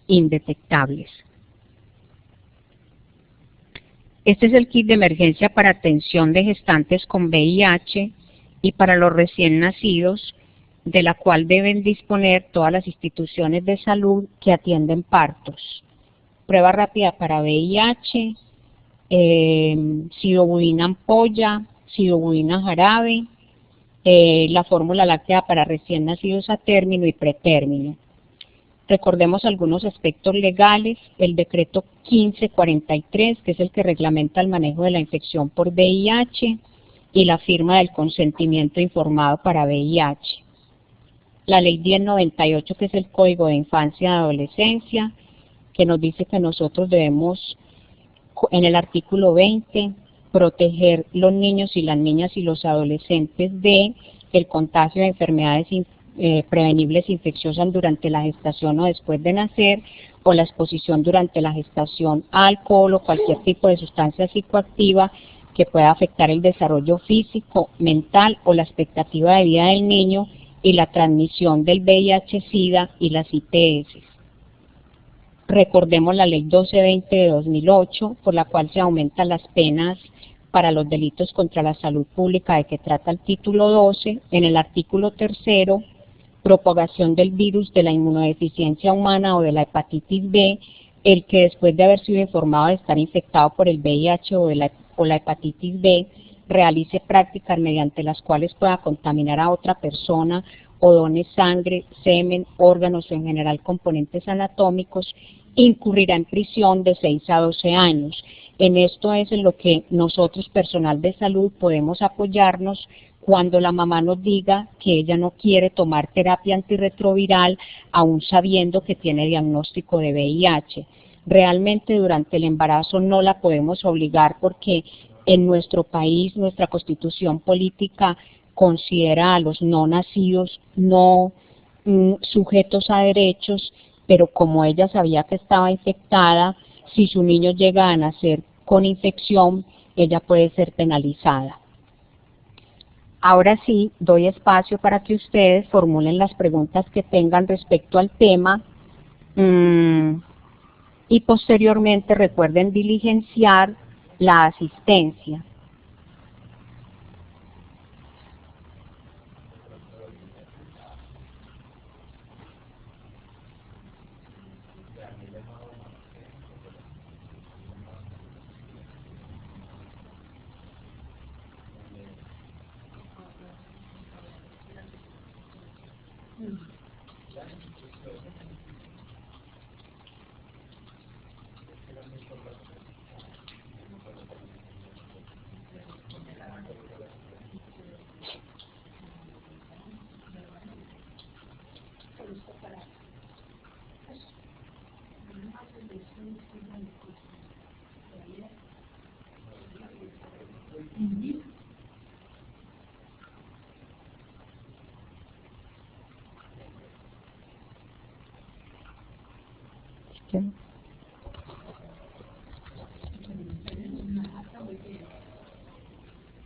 indetectables. Este es el kit de emergencia para atención de gestantes con VIH y para los recién nacidos, de la cual deben disponer todas las instituciones de salud que atienden partos. Prueba rápida para VIH, sidobudina ampolla, sidobudina jarabe, la fórmula láctea para recién nacidos a término y pretérmino. Recordemos algunos aspectos legales: el decreto 1543, que es el que reglamenta el manejo de la infección por VIH, y la firma del consentimiento informado para VIH. La ley 1098, que es el Código de Infancia y Adolescencia, que nos dice que nosotros debemos, en el artículo 20, proteger los niños y las niñas y los adolescentes de el contagio de enfermedades prevenibles infecciosas durante la gestación o después de nacer, o la exposición durante la gestación a alcohol o cualquier tipo de sustancia psicoactiva que pueda afectar el desarrollo físico, mental o la expectativa de vida del niño, y la transmisión del VIH-Sida y las ITS. Recordemos la ley 1220 de 2008, por la cual se aumentan las penas para los delitos contra la salud pública de que trata el título 12, en el artículo 3, propagación del virus de la inmunodeficiencia humana o de la hepatitis B, el que después de haber sido informado de estar infectado por el VIH o la hepatitis B, realice prácticas mediante las cuales pueda contaminar a otra persona o done sangre, semen, órganos o en general componentes anatómicos, incurrirá en prisión de 6 a 12 años. En esto es en lo que nosotros, personal de salud, podemos apoyarnos cuando la mamá nos diga que ella no quiere tomar terapia antirretroviral, aún sabiendo que tiene diagnóstico de VIH. Realmente durante el embarazo no la podemos obligar, porque en nuestro país, nuestra constitución política considera a los no nacidos no sujetos a derechos, pero como ella sabía que estaba infectada, si su niño llega a nacer con infección, ella puede ser penalizada. Ahora sí, doy espacio para que ustedes formulen las preguntas que tengan respecto al tema, y posteriormente recuerden diligenciar la asistencia.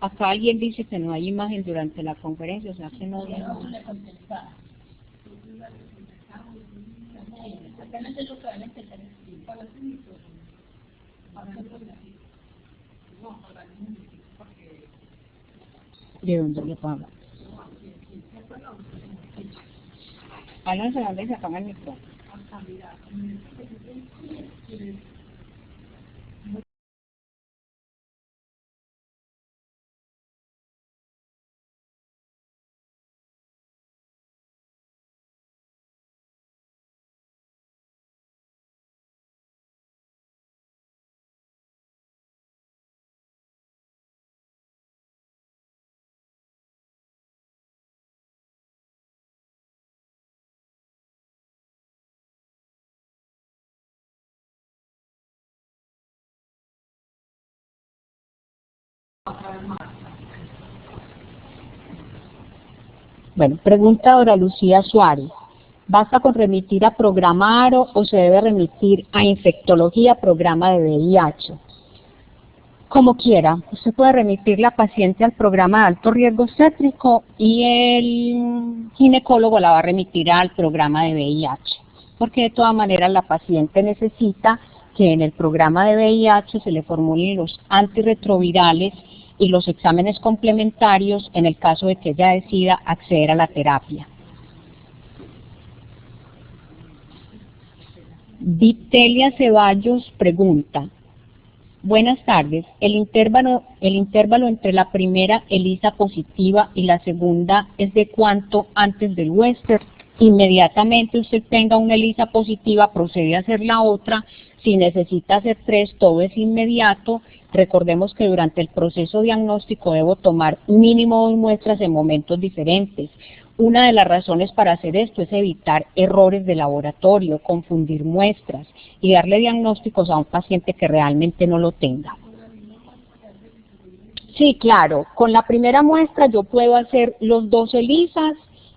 Acá alguien dice que no hay imagen durante la conferencia, o sea que no... ¿De dónde le puedo hablar? Háganse donde se apaga el micrófono. Bueno, pregunta Dora Lucía Suárez. ¿Basta con remitir a programa ARO o se debe remitir a infectología, programa de VIH? Como quiera, usted puede remitir la paciente al programa de alto riesgo obstétrico y el ginecólogo la va a remitir al programa de VIH, porque de todas maneras la paciente necesita que en el programa de VIH se le formulen los antirretrovirales y los exámenes complementarios en el caso de que ella decida acceder a la terapia. Vitelia Ceballos pregunta: buenas tardes, el intervalo entre la primera ELISA positiva y la segunda es de cuánto antes del Western. Inmediatamente usted tenga una ELISA positiva, procede a hacer la otra. Si necesita hacer 3, todo es inmediato. Recordemos que durante el proceso diagnóstico debo tomar mínimo 2 muestras en momentos diferentes. Una de las razones para hacer esto es evitar errores de laboratorio, confundir muestras y darle diagnósticos a un paciente que realmente no lo tenga. Sí, claro, con la primera muestra yo puedo hacer los 2 ELISAs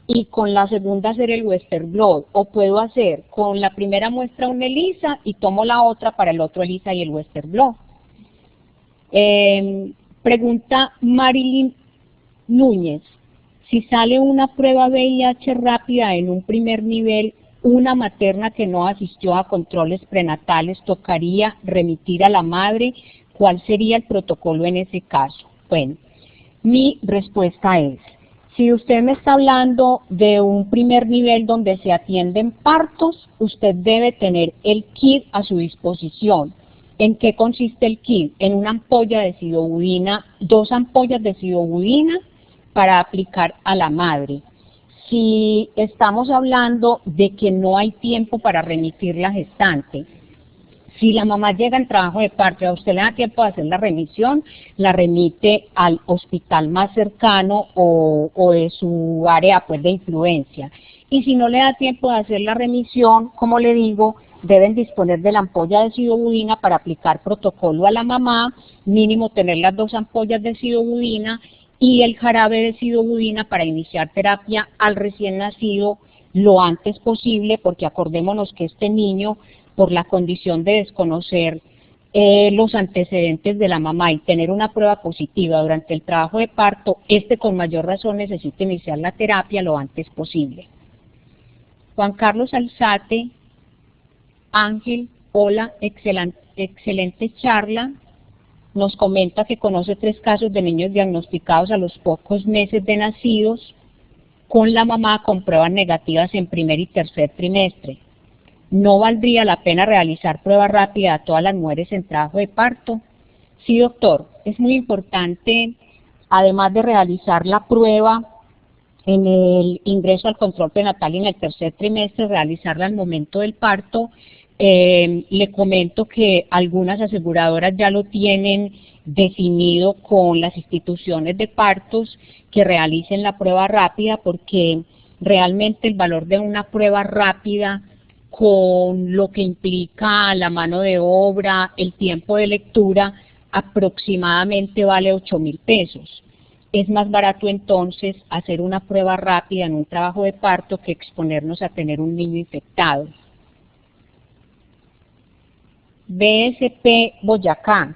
y con la segunda hacer el Western blot, o puedo hacer con la primera muestra una ELISA y tomo la otra para el otro ELISA y el Western blot. Pregunta Marilyn Núñez: si sale una prueba VIH rápida en un primer nivel, una materna que no asistió a controles prenatales, ¿tocaría remitir a la madre? ¿Cuál sería el protocolo en ese caso? Bueno, mi respuesta es: si usted me está hablando de un primer nivel donde se atienden partos, usted debe tener el kit a su disposición. ¿En qué consiste el kit? En una ampolla de sidobudina, 2 ampollas de sidobudina para aplicar a la madre. Si estamos hablando de que no hay tiempo para remitir la gestante, si la mamá llega en trabajo de parto y a usted le da tiempo de hacer la remisión, la remite al hospital más cercano o de su área pues de influencia. Y si no le da tiempo de hacer la remisión, como le digo, deben disponer de la ampolla de sidobudina para aplicar protocolo a la mamá, mínimo tener las 2 ampollas de sidobudina y el jarabe de sidobudina para iniciar terapia al recién nacido lo antes posible, porque acordémonos que este niño, por la condición de desconocer los antecedentes de la mamá y tener una prueba positiva durante el trabajo de parto, con mayor razón necesita iniciar la terapia lo antes posible. Juan Carlos Alzate: Ángel, hola, excelente charla. Nos comenta que conoce 3 casos de niños diagnosticados a los pocos meses de nacidos con la mamá con pruebas negativas en primer y tercer trimestre. ¿No valdría la pena realizar prueba rápida a todas las mujeres en trabajo de parto? Sí, doctor, es muy importante, además de realizar la prueba en el ingreso al control prenatal y en el tercer trimestre, realizarla al momento del parto. Le comento que algunas aseguradoras ya lo tienen definido con las instituciones de partos que realicen la prueba rápida, porque realmente el valor de una prueba rápida con lo que implica la mano de obra, el tiempo de lectura, aproximadamente vale 8.000 pesos. Es más barato entonces hacer una prueba rápida en un trabajo de parto que exponernos a tener un niño infectado. BSP Boyacá.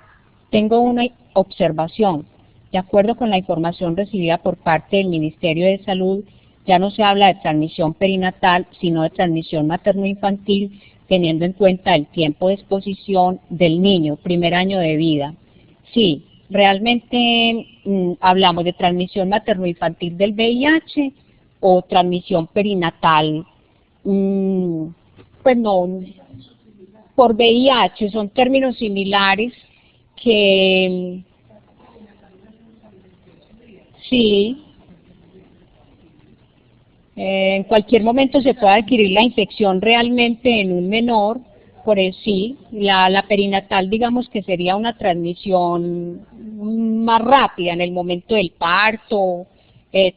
Tengo una observación. De acuerdo con la información recibida por parte del Ministerio de Salud, ya no se habla de transmisión perinatal, sino de transmisión materno-infantil, teniendo en cuenta el tiempo de exposición del niño, primer año de vida. Sí, realmente hablamos de transmisión materno-infantil del VIH o transmisión perinatal. Pues no, por VIH son términos similares que sí, en cualquier momento se puede adquirir la infección realmente en un menor, por eso sí, la perinatal digamos que sería una transmisión más rápida en el momento del parto,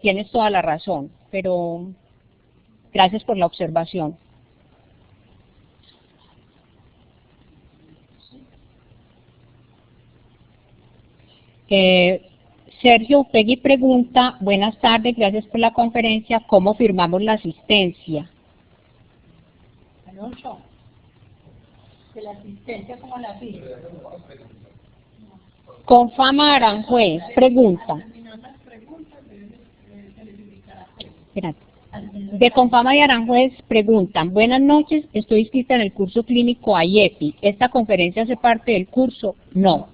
tienes toda la razón, pero gracias por la observación. Sergio Upegui pregunta, buenas tardes, gracias por la conferencia, ¿cómo firmamos la asistencia? Alonso, de la asistencia, ¿cómo la firma? Confama Aranjuez pregunta. Espérate. De Confama y Aranjuez preguntan, buenas noches, estoy inscrita en el curso clínico IEPI, ¿esta conferencia hace parte del curso? No.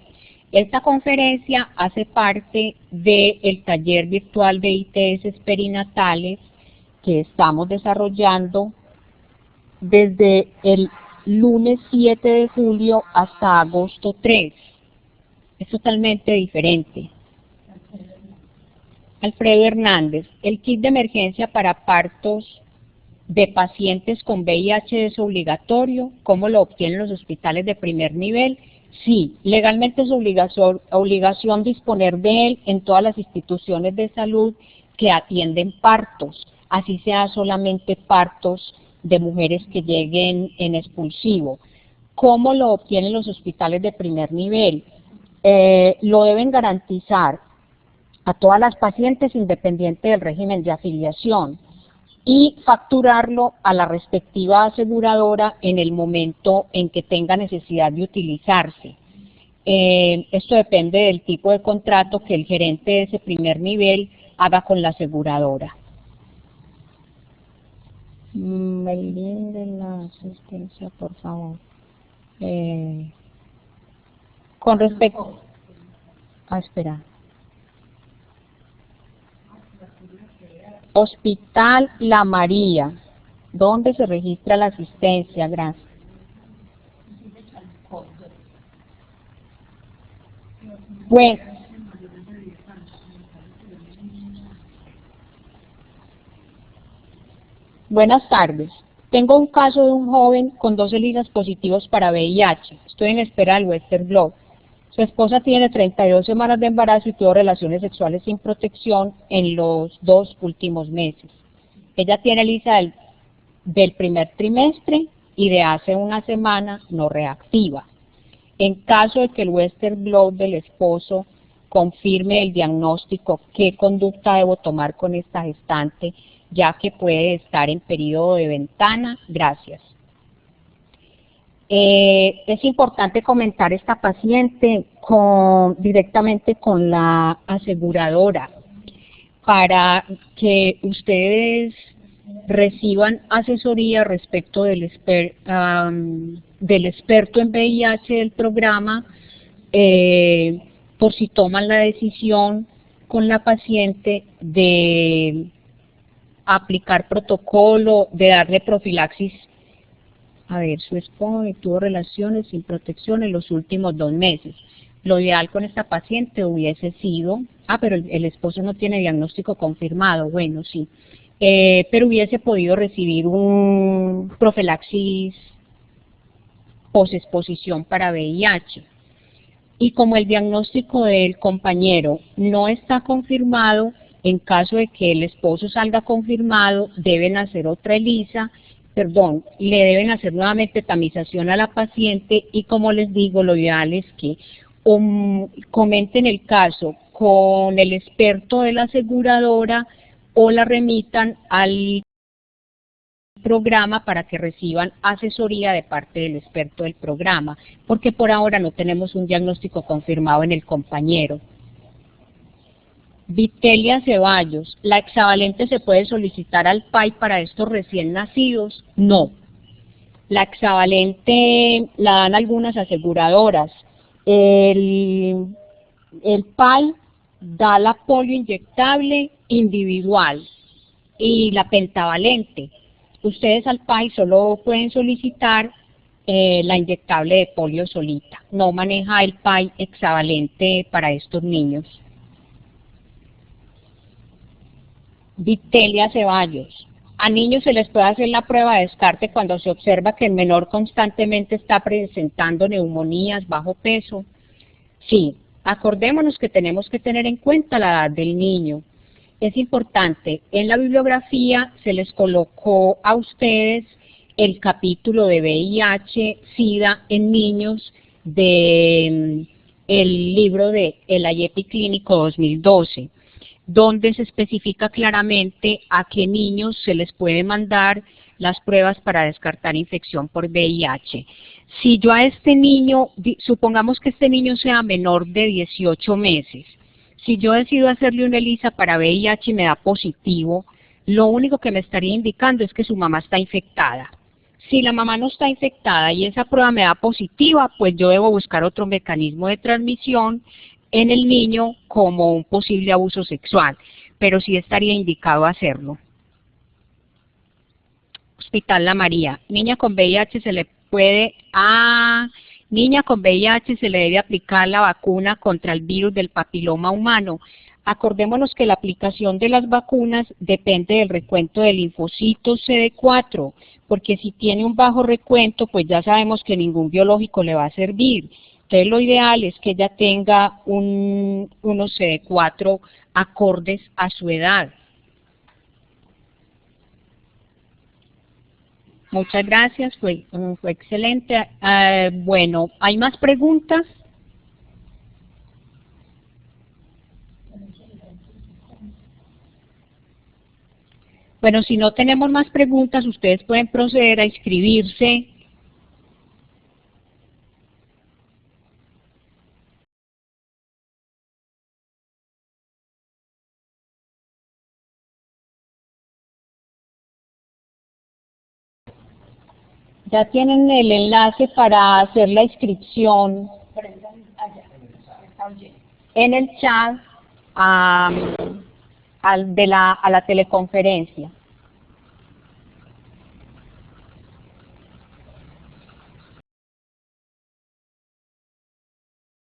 Esta conferencia hace parte del taller virtual de ITS perinatales que estamos desarrollando desde el lunes 7 de julio hasta agosto 3. Es totalmente diferente. Alfredo Hernández, el kit de emergencia para partos de pacientes con VIH es obligatorio. ¿Cómo lo obtienen los hospitales de primer nivel? Sí, legalmente es obligación disponer de él en todas las instituciones de salud que atienden partos, así sea solamente partos de mujeres que lleguen en expulsivo. ¿Cómo lo obtienen los hospitales de primer nivel? Lo deben garantizar a todas las pacientes independiente del régimen de afiliación y facturarlo a la respectiva aseguradora en el momento en que tenga necesidad de utilizarse. Esto depende del tipo de contrato que el gerente de ese primer nivel haga con la aseguradora. El link de la asistencia, por favor. Con respecto... espera. Hospital La María, ¿dónde se registra la asistencia? Gracias. Bueno, buenas tardes. Tengo un caso de un joven con 2 ELISAs positivos para VIH. Estoy en espera del Western Blot. Su esposa tiene 32 semanas de embarazo y tuvo relaciones sexuales sin protección en los 2 últimos meses. Ella tiene ELISA del primer trimestre y de hace una semana no reactiva. En caso de que el Western Blot del esposo confirme el diagnóstico, ¿qué conducta debo tomar con esta gestante, ya que puede estar en periodo de ventana? Gracias. Es importante comentar esta paciente directamente con la aseguradora para que ustedes reciban asesoría respecto del experto en VIH del programa, por si toman la decisión con la paciente de aplicar protocolo, de darle profilaxis. A ver, su esposo tuvo relaciones sin protección en los últimos 2 meses. Lo ideal con esta paciente hubiese sido, pero el esposo no tiene diagnóstico confirmado, bueno, sí, pero hubiese podido recibir un profilaxis posexposición para VIH. Y como el diagnóstico del compañero no está confirmado, en caso de que el esposo salga confirmado, deben hacer otra ELISA, le deben hacer nuevamente tamización a la paciente y, como les digo, lo ideal es que comenten el caso con el experto de la aseguradora o la remitan al programa para que reciban asesoría de parte del experto del programa, porque por ahora no tenemos un diagnóstico confirmado en el compañero. Vitelia Ceballos, ¿la hexavalente se puede solicitar al PAI para estos recién nacidos? No. La hexavalente la dan algunas aseguradoras. El PAI da la polio inyectable individual y la pentavalente. Ustedes al PAI solo pueden solicitar la inyectable de polio solita. No maneja el PAI hexavalente para estos niños. Vitelia Ceballos. A niños se les puede hacer la prueba de descarte cuando se observa que el menor constantemente está presentando neumonías, bajo peso. Sí, acordémonos que tenemos que tener en cuenta la edad del niño. Es importante, en la bibliografía se les colocó a ustedes el capítulo de VIH, SIDA en niños de el libro de El IEPI Clínico 2012. Donde se especifica claramente a qué niños se les puede mandar las pruebas para descartar infección por VIH. Si yo a este niño, supongamos que este niño sea menor de 18 meses, si yo decido hacerle una ELISA para VIH y me da positivo, lo único que me estaría indicando es que su mamá está infectada. Si la mamá no está infectada y esa prueba me da positiva, pues yo debo buscar otro mecanismo de transmisión en el niño como un posible abuso sexual, pero sí estaría indicado hacerlo. Hospital La María, niña con VIH se le puede, niña con VIH se le debe aplicar la vacuna contra el virus del papiloma humano. Acordémonos que la aplicación de las vacunas depende del recuento de linfocitos CD4, porque si tiene un bajo recuento, pues ya sabemos que ningún biológico le va a servir. Entonces lo ideal es que ella tenga unos CD4 acordes a su edad. Muchas gracias, fue excelente. Bueno, ¿hay más preguntas? Bueno, si no tenemos más preguntas, ustedes pueden proceder a inscribirse. Ya tienen el enlace para hacer la inscripción en el chat a la teleconferencia.